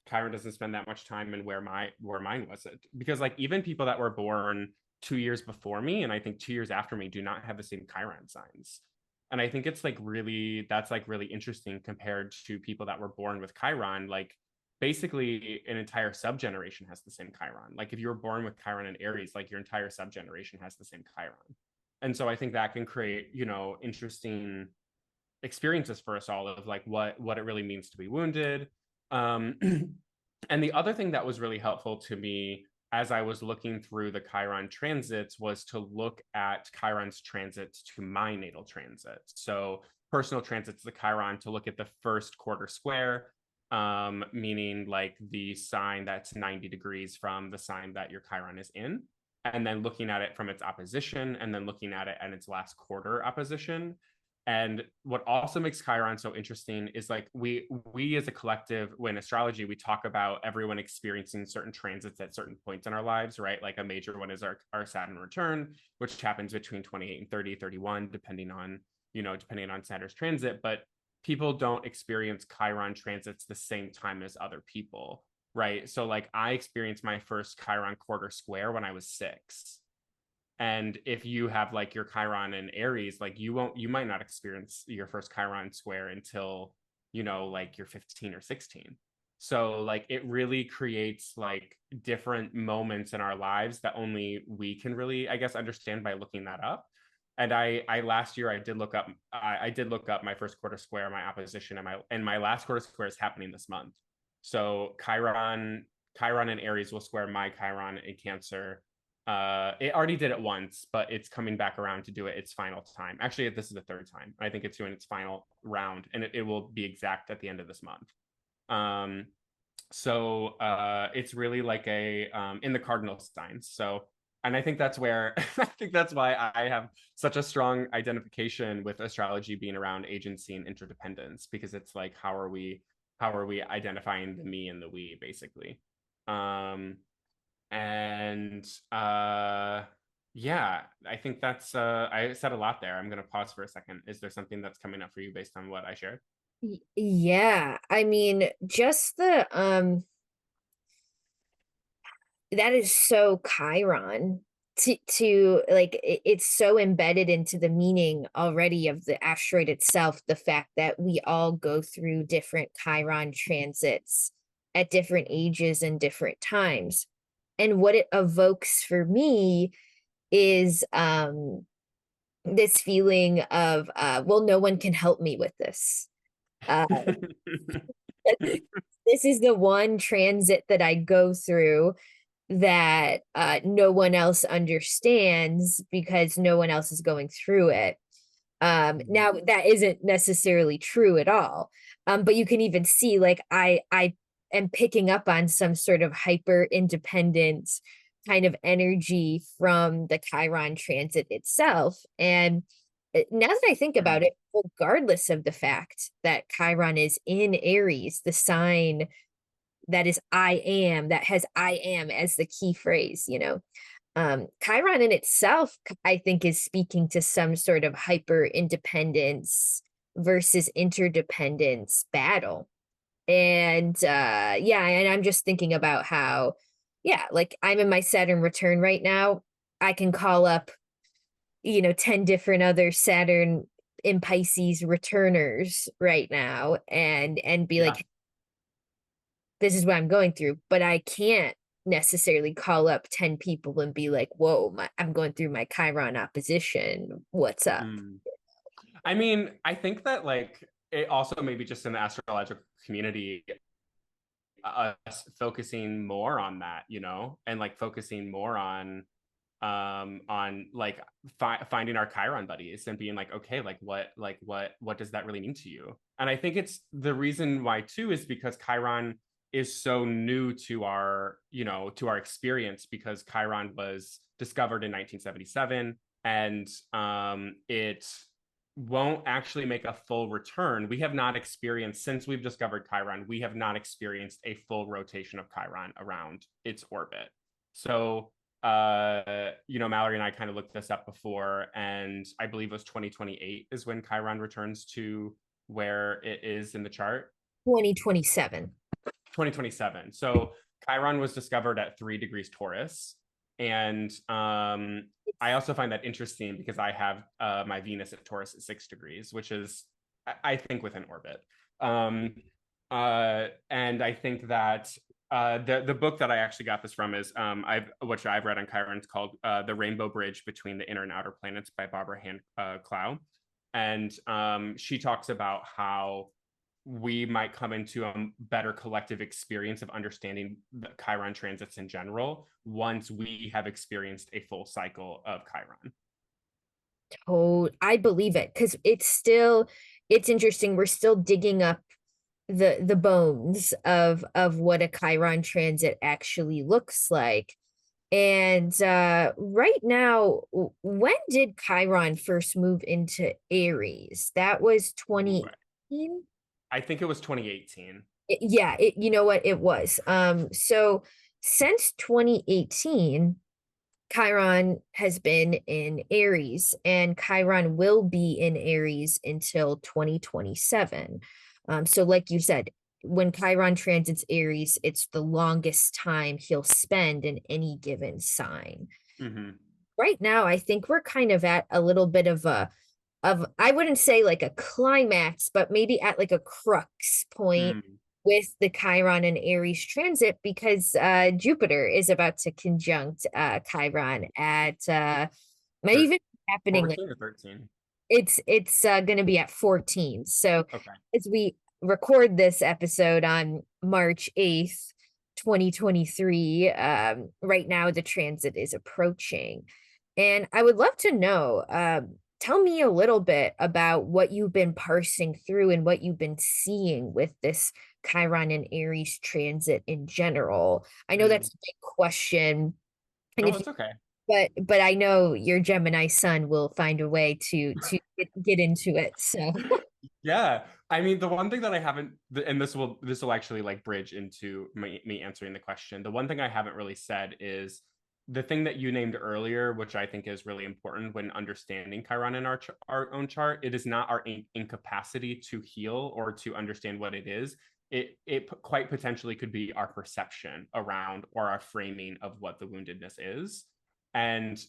Chiron doesn't spend that much time in where mine was it, because like even people that were born 2 years before me and I think 2 years after me do not have the same Chiron signs. And I think it's like really that's like really interesting compared to people that were born with Chiron. Like basically an entire subgeneration has the same Chiron. Like if you were born with Chiron and Aries, like your entire subgeneration has the same Chiron. And so I think that can create, you know, interesting experiences for us all of like what it really means to be wounded. um and the other thing that was really helpful to me as I was looking through the Chiron transits was to look at Chiron's transits to my natal transit. So personal transits to Chiron, to look at the first quarter square, meaning like the sign that's 90 degrees from the sign that your Chiron is in, and then looking at it from its opposition, and then looking at it and its last quarter opposition. And what also makes Chiron so interesting is like we as a collective, when astrology, we talk about everyone experiencing certain transits at certain points in our lives, right? Like a major one is our Saturn return, which happens between 28 and 30, 31, depending on, you know, depending on Saturn's transit. But people don't experience Chiron transits the same time as other people, right? So like I experienced my first Chiron quarter square when I was 6. And if you have like your Chiron and Aries, like you might not experience your first Chiron square until, you know, like you're 15 or 16. So like it really creates like different moments in our lives that only we can really, I guess, understand by looking that up. And I last year I did look up I did look up my first quarter square, my opposition, and my last quarter square is happening this month. So Chiron and Aries will square my Chiron in Cancer. It already did it once, but it's coming back around to do it its final time. Actually, this is the third time. I think it's doing its final round, and it will be exact at the end of this month. It's really like a in the cardinal signs. So, and I think that's where I think that's why I have such a strong identification with astrology being around agency and interdependence, because it's like how are we identifying the me and the we, basically. And yeah, I think that's I said a lot there. I'm gonna pause for a second. Is there something that's coming up for you based on what I shared? Yeah, I mean, just the that is so Chiron to like it's so embedded into the meaning already of the asteroid itself, the fact that we all go through different Chiron transits at different ages and different times. And what it evokes for me is this feeling of well, no one can help me with this. This is the one transit that I go through that no one else understands because no one else is going through it. Now that isn't necessarily true at all. But you can even see like I am picking up on some sort of hyper independent kind of energy from the Chiron transit itself. And now that I think about it, regardless of the fact that Chiron is in Aries, the sign that is I am, that has I am as the key phrase, you know. Chiron in itself, I think, is speaking to some sort of hyper independence versus interdependence battle. And yeah, and I'm just thinking about how, yeah, like I'm in my Saturn return right now. I can call up, you know, 10 different other Saturn in Pisces returners right now and be Yeah. like, this is what I'm going through, but I can't necessarily call up 10 people and be like, whoa, I'm going through my Chiron opposition. What's up? I mean, I think that like it also maybe just in the astrological community, us focusing more on that, you know, and like focusing more on on like finding our Chiron buddies and being like, okay, what does that really mean to you? And I think it's the reason why too is because Chiron is so new to our, to our experience, because Chiron was discovered in 1977, and it won't actually make a full return. We have not experienced, since we've discovered Chiron, we have not experienced a full rotation of Chiron around its orbit. So Mallory and I kind of looked this up before, and I believe it was 2028 is when Chiron returns to where it is in the chart. 2027. 2027. So Chiron was discovered at 3 degrees Taurus. And I also find that interesting because I have my Venus at Taurus at 6 degrees, which is, I think, within orbit. And I think that the book that I actually got this from is which I've read on Chiron. It's called The Rainbow Bridge Between the Inner and Outer Planets by Barbara Clow. And she talks about how we might come into a better collective experience of understanding the Chiron transits in general once we have experienced a full cycle of Chiron. Oh, I believe it, because it's interesting. We're still digging up the bones of what a Chiron transit actually looks like. And right now, when did Chiron first move into Aries? That was 2018. I think it was 2018. Yeah, you know what, it was. So since 2018, Chiron has been in Aries, and Chiron will be in Aries until 2027. So like you said, when Chiron transits Aries, it's the longest time he'll spend in any given sign. Mm-hmm. Right now, I think we're kind of at a little bit of I wouldn't say like a climax, but maybe at like a crux point with the Chiron and Aries transit, because Jupiter is about to conjunct Chiron at might even happening 14 or 13. It's going to be at 14. So okay. As we record this episode on March 8th, 2023, right now the transit is approaching. And I would love to know, tell me a little bit about what you've been parsing through and what you've been seeing with this Chiron and Aries transit in general. I know that's a big question. And No, it's okay. But I know your Gemini sun will find a way to get into it. So Yeah, I mean, the one thing that I haven't, and this will actually like bridge into me answering the question. The one thing I haven't really said is the thing that you named earlier, which I think is really important when understanding Chiron in our own chart. It is not our incapacity to heal or to understand what it is. It quite potentially could be our perception around or our framing of what the woundedness is. And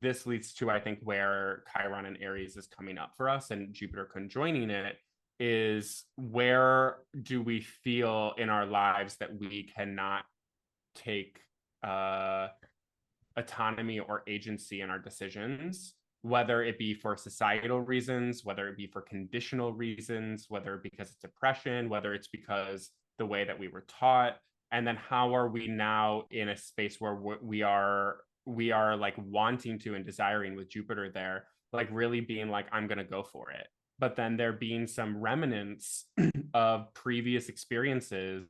this leads to, I think, where Chiron and Aries is coming up for us, and Jupiter conjoining it, is where do we feel in our lives that we cannot take autonomy or agency in our decisions, whether it be for societal reasons, whether it be for conditional reasons, whether it because it's oppression, whether it's because the way that we were taught. And then how are we now in a space where we are like wanting to and desiring, with Jupiter there, like really being like, I'm going to go for it. But then there being some remnants of previous experiences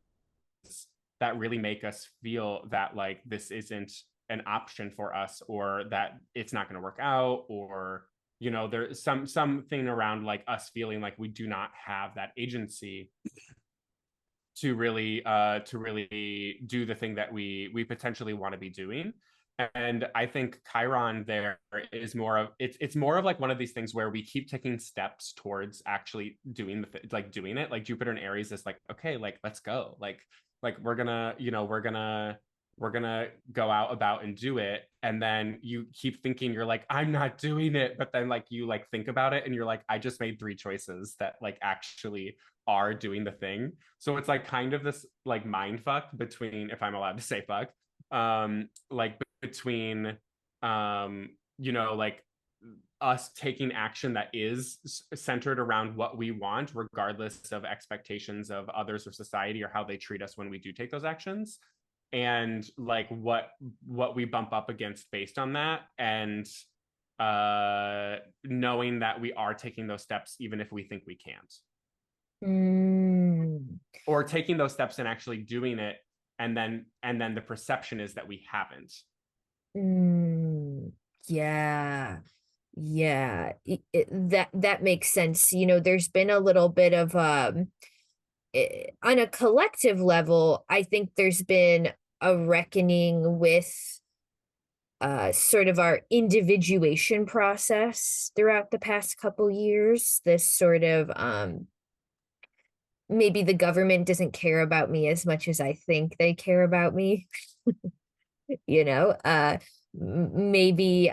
that really make us feel that like this isn't an option for us, or that it's not going to work out, or there's something around like us feeling like we do not have that agency to really do the thing that we potentially want to be doing. And I think Chiron there is more of it's more of like one of these things where we keep taking steps towards actually doing doing it. Like Jupiter and Aries is like, okay, like let's go, like we're gonna we're gonna go out about and do it. And then you keep thinking, you're like, I'm not doing it, but then like you like think about it and you're like, I just made 3 choices that like actually are doing the thing. So it's like kind of this like mind fuck between, if I'm allowed to say fuck, like between like us taking action that is centered around what we want, regardless of expectations of others or society or how they treat us when we do take those actions, and like what we bump up against based on that, and knowing that we are taking those steps even if we think we can't, or taking those steps and actually doing it, and then the perception is that we haven't. Yeah. Yeah, that makes sense. You know, there's been a little bit of on a collective level, I think there's been a reckoning with sort of our individuation process throughout the past couple years. This sort of maybe the government doesn't care about me as much as I think they care about me. You know, maybe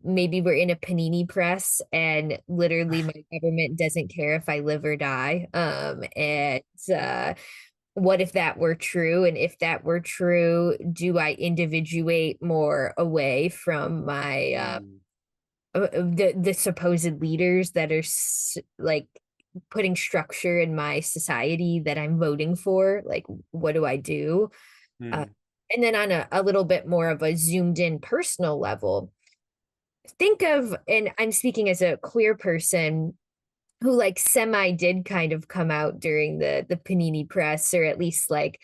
maybe we're in a panini press and literally my government doesn't care if I live or die. And what if that were true? And if that were true, do I individuate more away from my the supposed leaders that are like putting structure in my society that I'm voting for? Like, what do I do? And then on a little bit more of a zoomed in personal level, think of, and I'm speaking as a queer person who like semi did kind of come out during the panini press, or at least like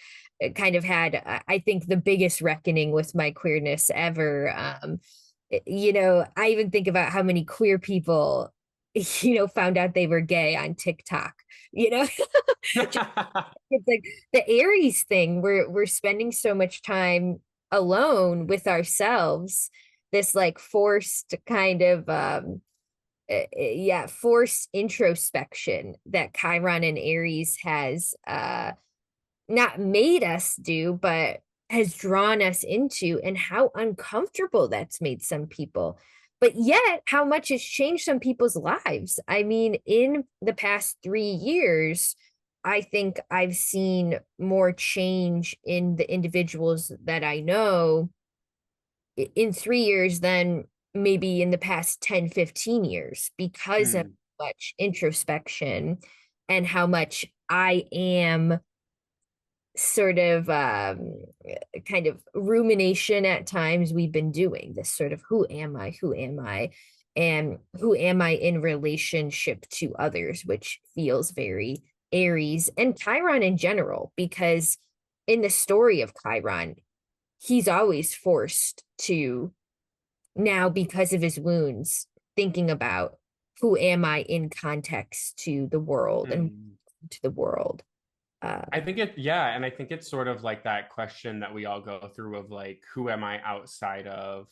kind of had I think the biggest reckoning with my queerness ever. You know, I even think about how many queer people, you know, found out they were gay on TikTok, you know. It's like the Aries thing. We're spending so much time alone with ourselves, this like forced kind of yeah, forced introspection that Chiron and Aries has not made us do, but has drawn us into, and how uncomfortable that's made some people. But yet, how much has changed some people's lives. I mean, in the past 3 years, I think I've seen more change in the individuals that I know in 3 years than maybe in the past 10, 15 years, because of much introspection and how much I am sort of kind of rumination at times we've been doing this sort of who am I, and who am I in relationship to others, which feels very Aries and Chiron in general, because in the story of Chiron, he's always forced to now, because of his wounds, thinking about who am I in context to the world and to the world. I think it, yeah, and I think it's sort of like that question that we all go through of like, who am I outside of,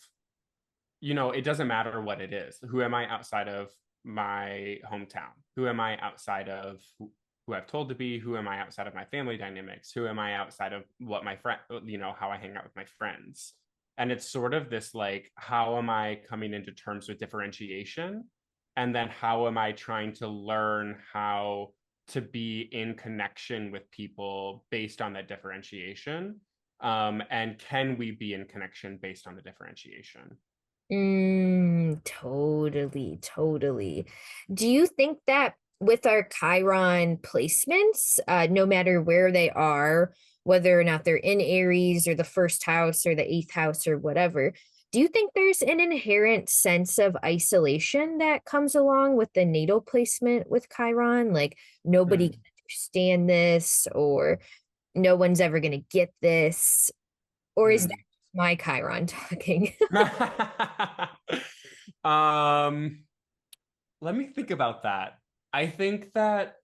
you know, it doesn't matter what it is. Who am I outside of my hometown? Who am I outside of who I've told to be? Who am I outside of my family dynamics? Who am I outside of what my friend, you know, how I hang out with my friends? And it's sort of this like, how am I coming into terms with differentiation? And then how am I trying to learn how to be in connection with people based on that differentiation? And can we be in connection based on the differentiation? Totally, totally. Do you think that with our Chiron placements, no matter where they are, whether or not they're in Aries or the first house or the eighth house or whatever, do you think there's an inherent sense of isolation that comes along with the natal placement with Chiron? Like nobody can understand this, or no one's ever going to get this, or is that my Chiron talking? um Let me think about that. I think that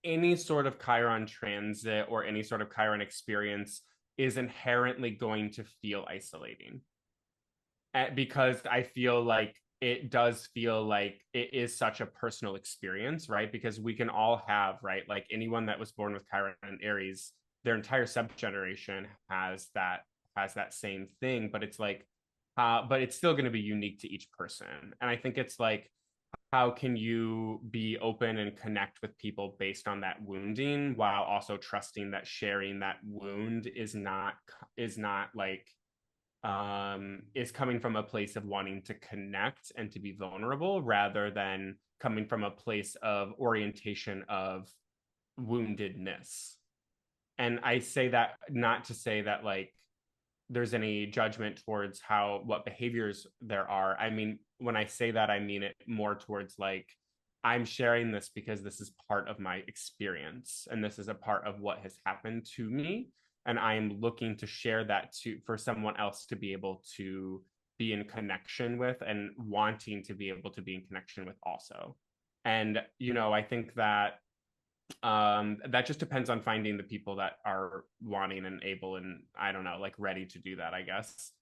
any sort of Chiron transit or any sort of Chiron experience is inherently going to feel isolating. Because I feel like it does feel like it is such a personal experience, right? Because we can all have, right? Like anyone that was born with Chiron and Aries, their entire subgeneration has that same thing, but it's like but it's still going to be unique to each person. And I think it's like, how can you be open and connect with people based on that wounding, while also trusting that sharing that wound is not like is coming from a place of wanting to connect and to be vulnerable, rather than coming from a place of orientation of woundedness. and I say that not to say that like there's any judgment towards what behaviors there are. I mean, when I say that, I mean it more towards like I'm sharing this because this is part of my experience and this is a part of what has happened to me, and I'm looking to share that for someone else to be able to be in connection with and wanting to be able to be in connection with also. And I think that that just depends on finding the people that are wanting and able and, I don't know, like ready to do that, I guess.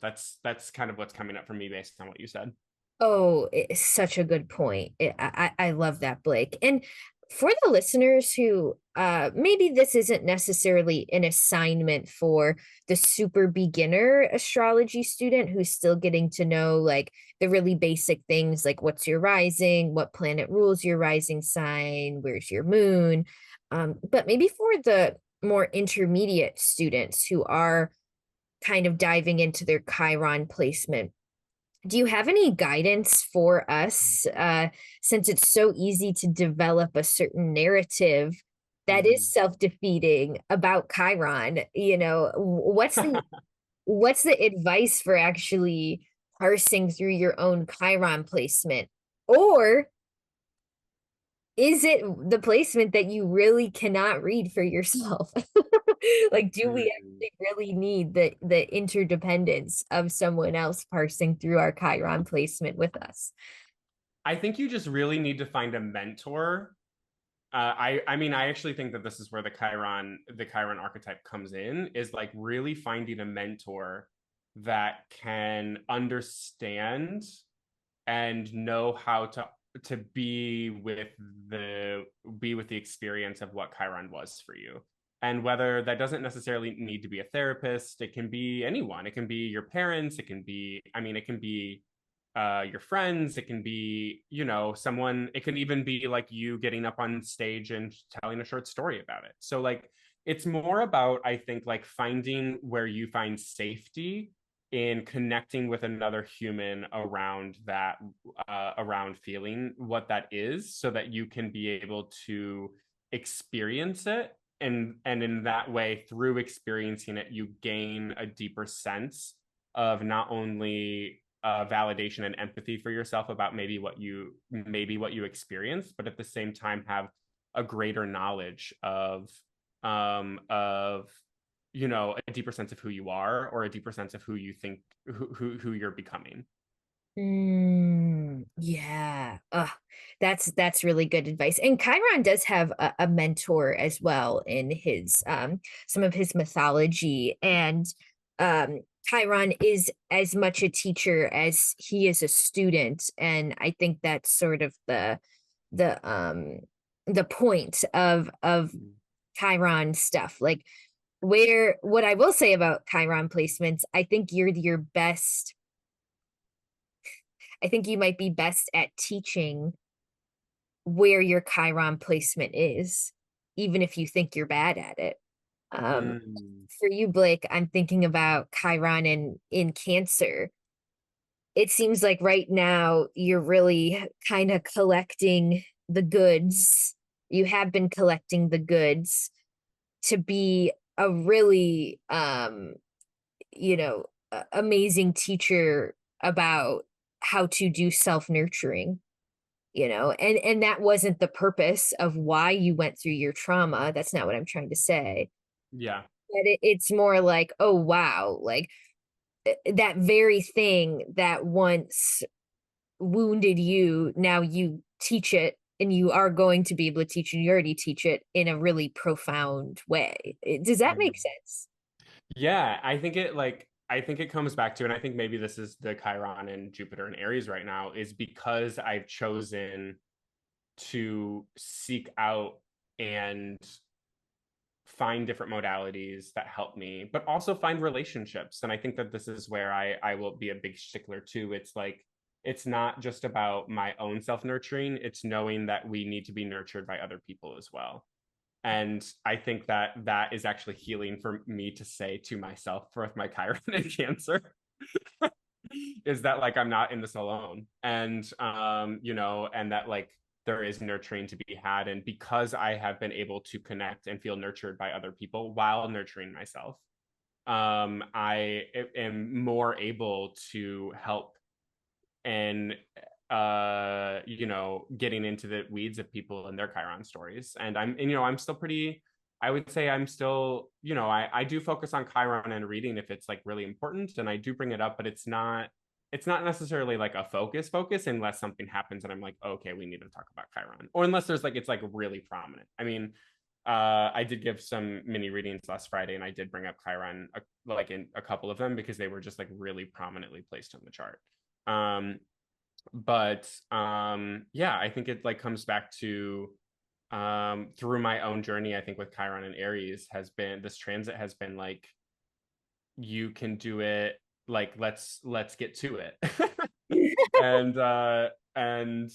That's kind of what's coming up for me based on what you said. Oh, it's such a good point. I love that, Blake. And for the listeners who maybe this isn't necessarily an assignment for the super beginner astrology student who's still getting to know like the really basic things like what's your rising, what planet rules your rising sign, where's your moon. But maybe for the more intermediate students who are kind of diving into their Chiron placement, do you have any guidance for us, since it's so easy to develop a certain narrative that is self-defeating about Chiron? What's the advice for actually parsing through your own Chiron placement? Or is it the placement that you really cannot read for yourself? Like, do we actually really need the interdependence of someone else parsing through our Chiron placement with us? I think you just really need to find a mentor. I mean, I actually think that this is where the Chiron archetype comes in, is like really finding a mentor that can understand and know how to be with the experience of what Chiron was for you. And whether that doesn't necessarily need to be a therapist, it can be anyone. It can be your parents. It can be your friends. It can be, someone. It can even be like you getting up on stage and telling a short story about it. So like, it's more about, I think, like finding where you find safety in connecting with another human around that, around feeling what that is, so that you can be able to experience it, and in that way, through experiencing it, you gain a deeper sense of not only validation and empathy for yourself about maybe what you experienced, but at the same time have a greater knowledge of a deeper sense of who you are, or a deeper sense of who you think who you're becoming. Yeah. That's really good advice. And Chiron does have a mentor as well in his some of his mythology. And Chiron is as much a teacher as he is a student. And I think that's sort of the the point of Chiron stuff. Like, what I will say about Chiron placements, I think you might be best at teaching where your Chiron placement is, even if you think you're bad at it. For you, Blake, I'm thinking about Chiron in Cancer. It seems like right now you're really kind of collecting the goods. You have been collecting the goods to be a really amazing teacher about how to do self-nurturing, and that wasn't the purpose of why you went through your trauma. That's not what I'm trying to say. Yeah. But it's more like, oh wow, like that very thing that once wounded you, now you teach it, and you are going to be able to teach, and you already teach it in a really profound way. Does that make sense? Yeah, I think it comes back to, and I think maybe this is the Chiron and Jupiter and Aries right now, is because I've chosen to seek out and find different modalities that help me, but also find relationships. And I think that this is where I will be a big stickler too. It's like, it's not just about my own self-nurturing, it's knowing that we need to be nurtured by other people as well. And I think that that is actually healing for me to say to myself with my Chiron and Cancer, is that like I'm not in this alone. And and that like there is nurturing to be had. And because I have been able to connect and feel nurtured by other people while nurturing myself, I am more able to help and getting into the weeds of people and their Chiron stories. And I'm still pretty, I would say I'm still, I do focus on Chiron and reading if it's like really important, and I do bring it up, but it's not necessarily like a focus unless something happens and I'm like, okay, we need to talk about Chiron, or unless there's like, it's like really prominent. I mean, I did give some mini readings last Friday, and I did bring up Chiron, like in a couple of them, because they were just like really prominently placed on the chart. But yeah, I think it like comes back to through my own journey. I think with Chiron and Aries, has been this transit has been like, you can do it, like let's get to it. And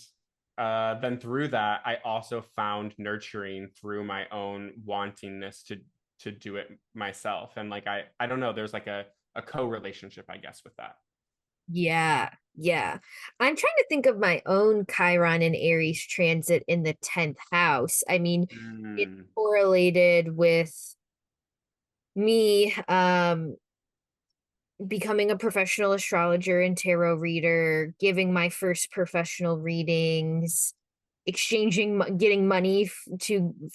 then through that, I also found nurturing through my own wantingness to do it myself. And like I don't know, there's like a co-relationship, I guess, with that. Yeah, yeah. I'm trying to think of my own Chiron and Aries transit in the 10th house. I mean, it's correlated with me becoming a professional astrologer and tarot reader, giving my first professional readings, getting money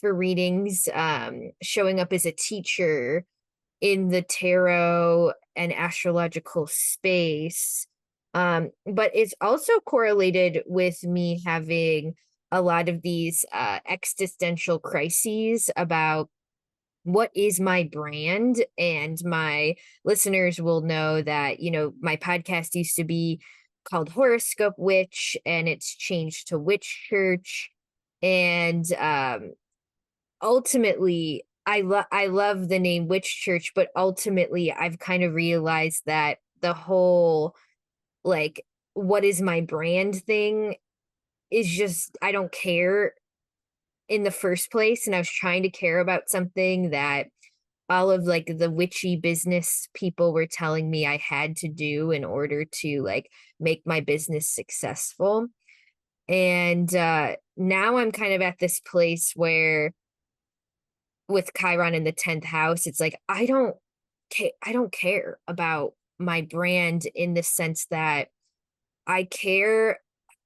for readings, showing up as a teacher in the tarot and astrological space. But it's also correlated with me having a lot of these existential crises about what is my brand. And my listeners will know that, my podcast used to be called Horoscope Witch, and it's changed to Witch Church. And ultimately, I love the name Witch Church, but ultimately I've kind of realized that the whole like what is my brand thing is just, I don't care in the first place. And I was trying to care about something that all of like the witchy business people were telling me I had to do in order to like make my business successful. And now I'm kind of at this place where with Chiron in the 10th house, it's like I don't care about my brand in the sense that I care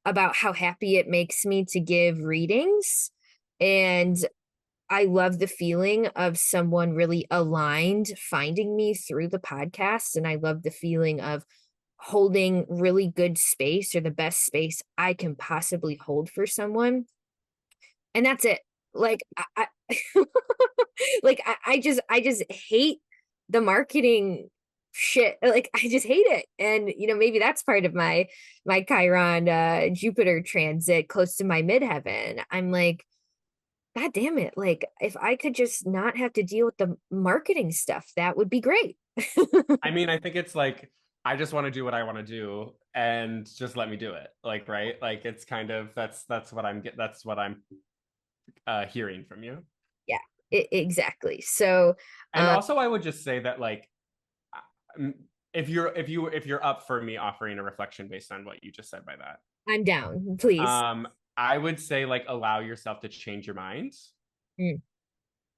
about how happy it makes me to give readings. And I love the feeling of someone really aligned finding me through the podcast. And I love the feeling of holding really good space, or the best space I can possibly hold for someone. And that's it. Like I like I just hate the marketing shit. Like I just hate it. And maybe that's part of my Chiron Jupiter transit close to my midheaven. I'm like, God damn it. Like if I could just not have to deal with the marketing stuff, that would be great. I mean, I think it's like, I just want to do what I want to do, and just let me do it. Like, right? Like it's kind of, that's what I'm hearing from you. Yeah, exactly. So And also, I would just say that like, if you're up for me offering a reflection based on what you just said by that, I'm down, please. I would say like, allow yourself to change your mind. Mm.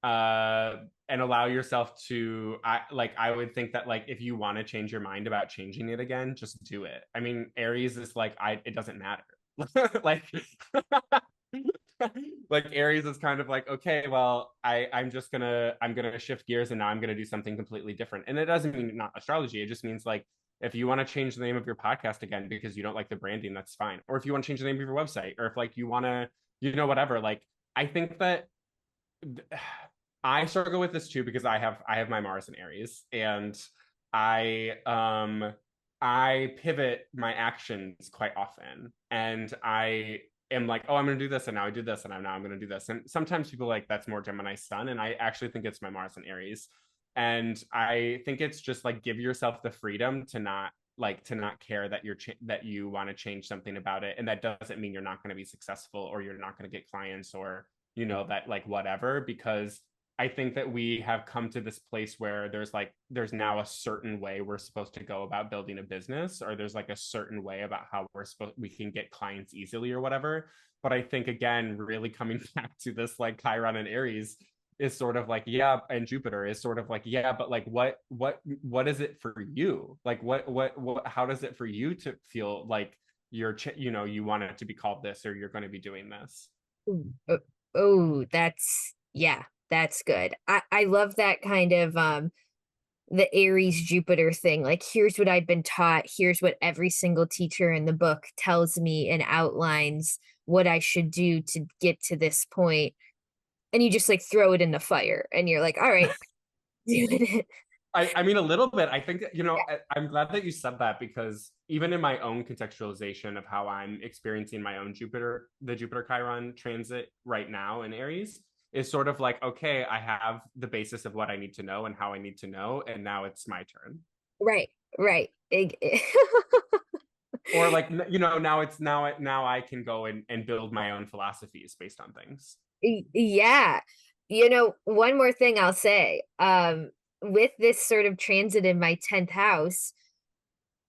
And allow yourself to, I would think that like, if you want to change your mind about changing it again, just do it. I mean, Aries is like, it doesn't matter. Like like Aries is kind of like, okay, well, I'm gonna shift gears, and now I'm gonna do something completely different. And it doesn't mean not astrology. It just means like, if you want to change the name of your podcast again because you don't like the branding, that's fine. Or if you want to change the name of your website, or if like you want to, whatever. Like, I think that I struggle with this too, because I have my Mars in Aries, and I pivot my actions quite often, and I am like, oh, I'm going to do this, and now I do this, and now I'm going to do this. And sometimes people like, that's more Gemini sun, and I actually think it's my Mars in Aries. And I think it's just like, give yourself the freedom to not care that that you want to change something about it, and that doesn't mean you're not going to be successful, or you're not going to get clients, or that like whatever, because I think that we have come to this place where there's now a certain way we're supposed to go about building a business, or there's like a certain way about how we can get clients easily or whatever. But I think, again, really coming back to this, like Chiron and Aries is sort of like, yeah, and Jupiter is sort of like, yeah, but like what is it for you? Like what how does it for you to feel like you want it to be called this, or you're going to be doing this? Ooh, oh, that's good. I love that kind of the Aries Jupiter thing. Like, here's what I've been taught, here's what every single teacher in the book tells me and outlines what I should do to get to this point. And you just like throw it in the fire and you're like, all right, doing it. I mean, a little bit. I think, I'm glad that you said that, because even in my own contextualization of how I'm experiencing my own the Jupiter Chiron transit right now in Aries is sort of like, okay, I have the basis of what I need to know and how I need to know, and now it's my turn. Right. Or like, now I can go and build my own philosophies based on things. Yeah. One more thing I'll say. With this sort of transit in my 10th house,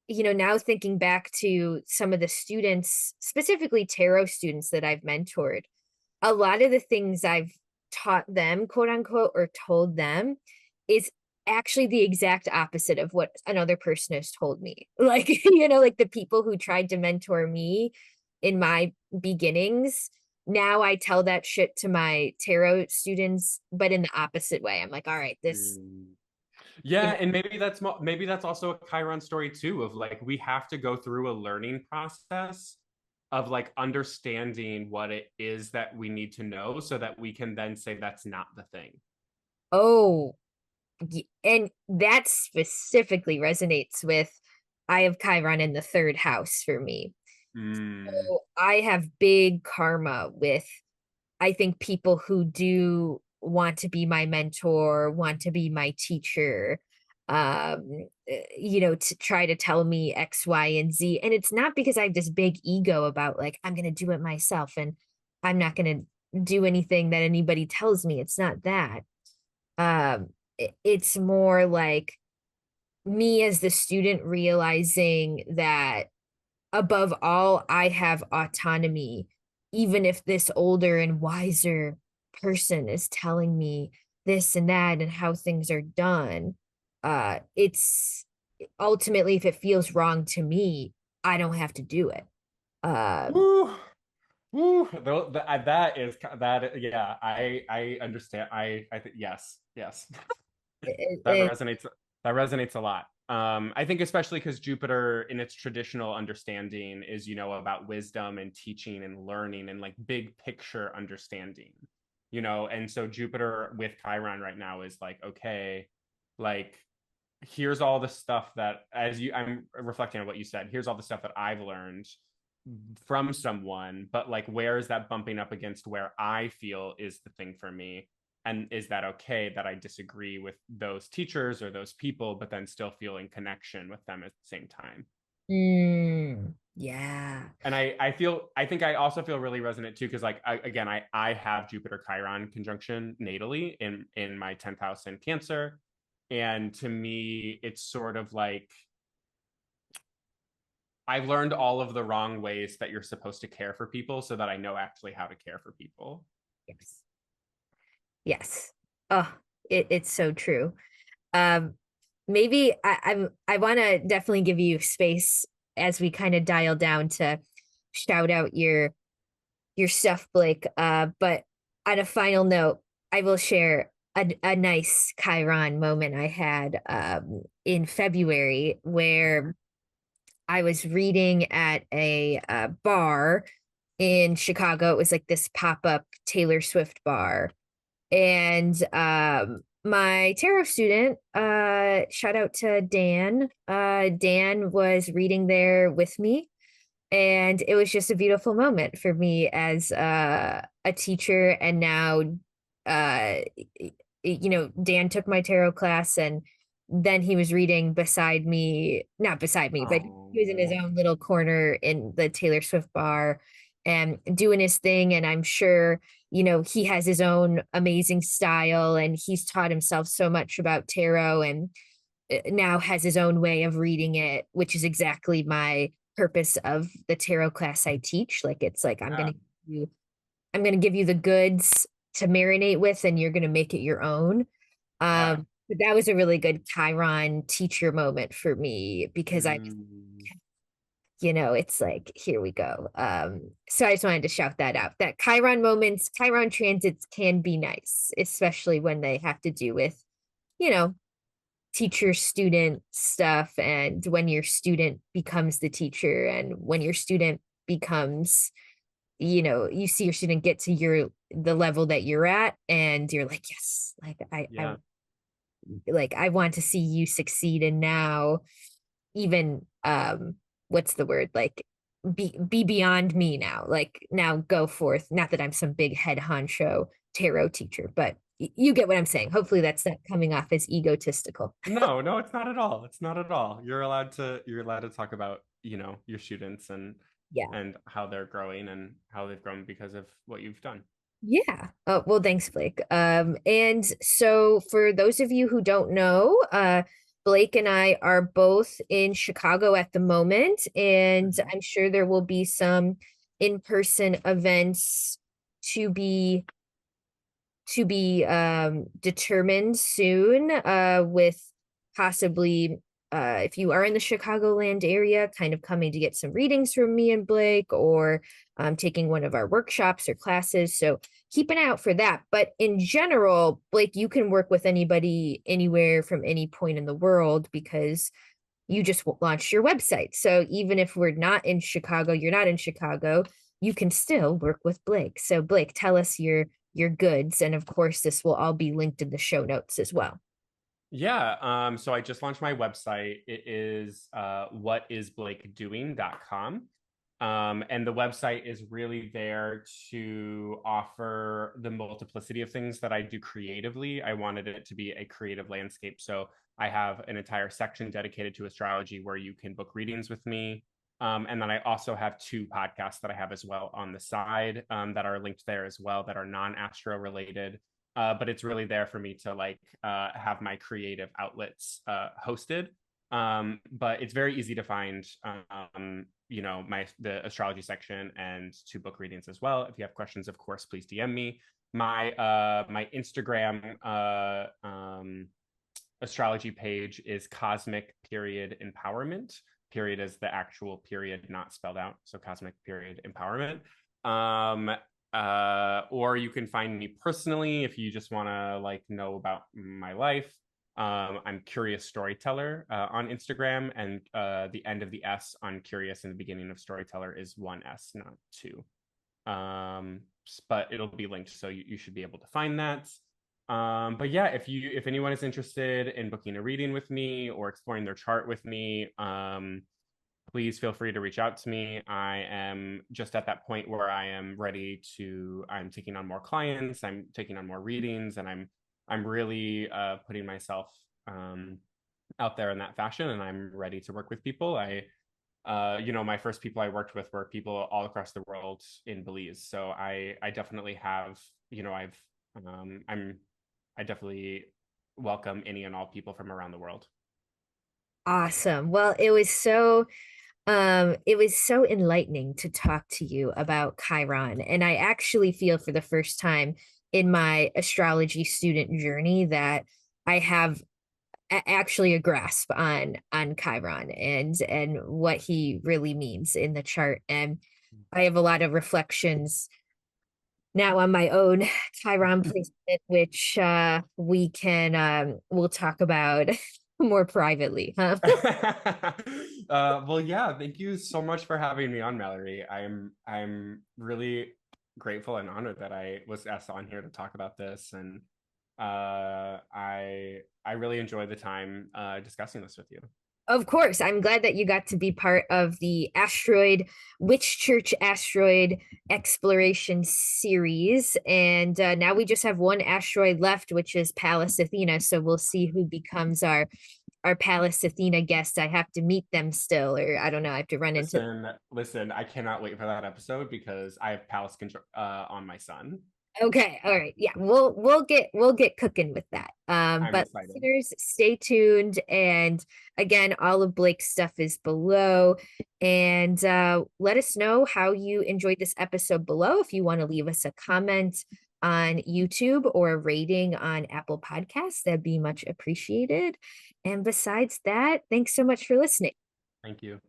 now thinking back to some of the students, specifically tarot students that I've mentored, a lot of the things I've taught them, quote unquote, or told them is actually the exact opposite of what another person has told me. Like, like the people who tried to mentor me in my beginnings, now I tell that shit to my tarot students, but in the opposite way. I'm like, all right, this. Yeah, and maybe that's also a Chiron story too, of like, we have to go through a learning process of like understanding what it is that we need to know, so that we can then say that's not the thing. Oh, and that specifically resonates with, I have Chiron in the 3rd house for me. So I have big karma with, I think, people who do want to be my mentor, want to be my teacher, to try to tell me X, Y, and Z. And it's not because I have this big ego about like, I'm going to do it myself and I'm not going to do anything that anybody tells me. It's not that. It's more like me as the student realizing that above all, I have autonomy, even if this older and wiser person is telling me this and that and how things are done. It's ultimately, if it feels wrong to me, I don't have to do it. Woo, woo. That is that. Yeah, I understand. I think yes. That it, resonates. That resonates a lot. I think especially because Jupiter, in its traditional understanding, is about wisdom and teaching and learning and like big picture understanding. And so Jupiter with Chiron right now is like, okay, like, here's all the stuff that, I'm reflecting on what you said. Here's all the stuff that I've learned from someone, but like, where is that bumping up against where I feel is the thing for me? And is that okay that I disagree with those teachers or those people, but then still feel in connection with them at the same time? yeah. And I think I also feel really resonant too, because like, I have Jupiter Chiron conjunction natally in my 10th house in Cancer. And to me, it's sort of like, I've learned all of the wrong ways that you're supposed to care for people, so that I know actually how to care for people. Yes. Oh, it's so true. Um, Maybe I want to definitely give you space as we kind of dial down to shout out your stuff, Blake. But on a final note, I will share a nice Chiron moment I had in February, where I was reading at a bar in Chicago. It was like this pop-up Taylor Swift bar. And my tarot student, shout out to Dan. Dan was reading there with me. And it was just a beautiful moment for me as a teacher. And now, Dan took my tarot class, and then he was reading beside me, not beside me, but he was in his own little corner in the Taylor Swift bar. and doing his thing. And I'm sure, you know, he has his own amazing style, and he's taught himself so much about tarot, and now has his own way of reading it, which is exactly my purpose of the tarot class I teach. Like, it's like, Yeah. I'm going to give you the goods to marinate with, and you're going to make it your own. Yeah. But that was a really good Chiron teacher moment for me, because Mm. you know, it's like, here we go. So I just wanted to shout that out. That Chiron moments, Chiron transits can be nice, especially when they have to do with, you know, teacher student stuff, and when your student becomes the teacher, and when your student becomes, you know, you see your student get to the level that you're at, and you're like, yes, like Yeah. I want to see you succeed. And now, even what's the word, like, be beyond me now, like, now go forth. Not that I'm some big head honcho tarot teacher, but you get what I'm saying. Hopefully that's not coming off as egotistical. No, no, it's not at all. It's not at all. You're allowed to talk about, your students Yeah. and how they're growing and how they've grown because of what you've done. Yeah. Oh, well, thanks, Blake. And so for those of you who don't know, Blake and I are both in Chicago at the moment, and I'm sure there will be some in-person events to be determined soon, with possibly, if you are in the Chicagoland area, kind of coming to get some readings from me and Blake, or taking one of our workshops or classes. So keep an eye out for that. But in general, Blake, you can work with anybody anywhere from any point in the world, because you just launched your website. So even if we're not in Chicago, you're not in Chicago, you can still work with Blake. So Blake, tell us your goods. And of course, this will all be linked in the show notes as well. Yeah. So I just launched my website. It is whatisblakedoing.com. And the website is really there to offer the multiplicity of things that I do creatively. I wanted it to be a creative landscape. So I have an entire section dedicated to astrology where you can book readings with me. And then I also have 2 podcasts that I have as well on the side, that are linked there as well, that are non-astro related. But it's really there for me to have my creative outlets hosted. But it's very easy to find, the astrology section and to book readings as well. If you have questions, of course, please DM me. My Instagram astrology page is cosmic period empowerment. Period is the actual period, not spelled out. So cosmic period empowerment. Or you can find me personally if you just want to know about my life. I'm Curious Storyteller on Instagram, and the end of the S on Curious in the beginning of Storyteller is 1 S, not 2. But it'll be linked, so you should be able to find that. But yeah, if anyone is interested in booking a reading with me or exploring their chart with me, please feel free to reach out to me. I am just at that point where I'm taking on more clients, I'm taking on more readings, and I'm really putting myself out there in that fashion, and I'm ready to work with people. My first people I worked with were people all across the world in Belize. So I definitely have, I definitely welcome any and all people from around the world. Awesome. Well, it was so enlightening to talk to you about Chiron. And I actually feel for the first time in my astrology student journey that I have actually a grasp on Chiron and what he really means in the chart. And I have a lot of reflections now on my own Chiron placement, which we'll talk about more privately, huh? Well, yeah, thank you so much for having me on, Mallory. I'm really grateful and honored that I was asked on here to talk about this, and I really enjoyed the time discussing this with you. Of course, I'm glad that you got to be part of the Witch Church asteroid exploration series. And now we just have one asteroid left, which is Pallas Athena. So we'll see who becomes our our Pallas Athena guest, I have to meet them still, or I don't know, I have to run into. Listen, I cannot wait for that episode because I have palace control on my son. Okay, all right. Yeah, we'll get cooking with that. I'm But excited. listeners, stay tuned. And again, all of Blake's stuff is below. And let us know how you enjoyed this episode below. If you want to leave us a comment on YouTube or a rating on Apple Podcasts, that'd be much appreciated. And besides that, thanks so much for listening. Thank you.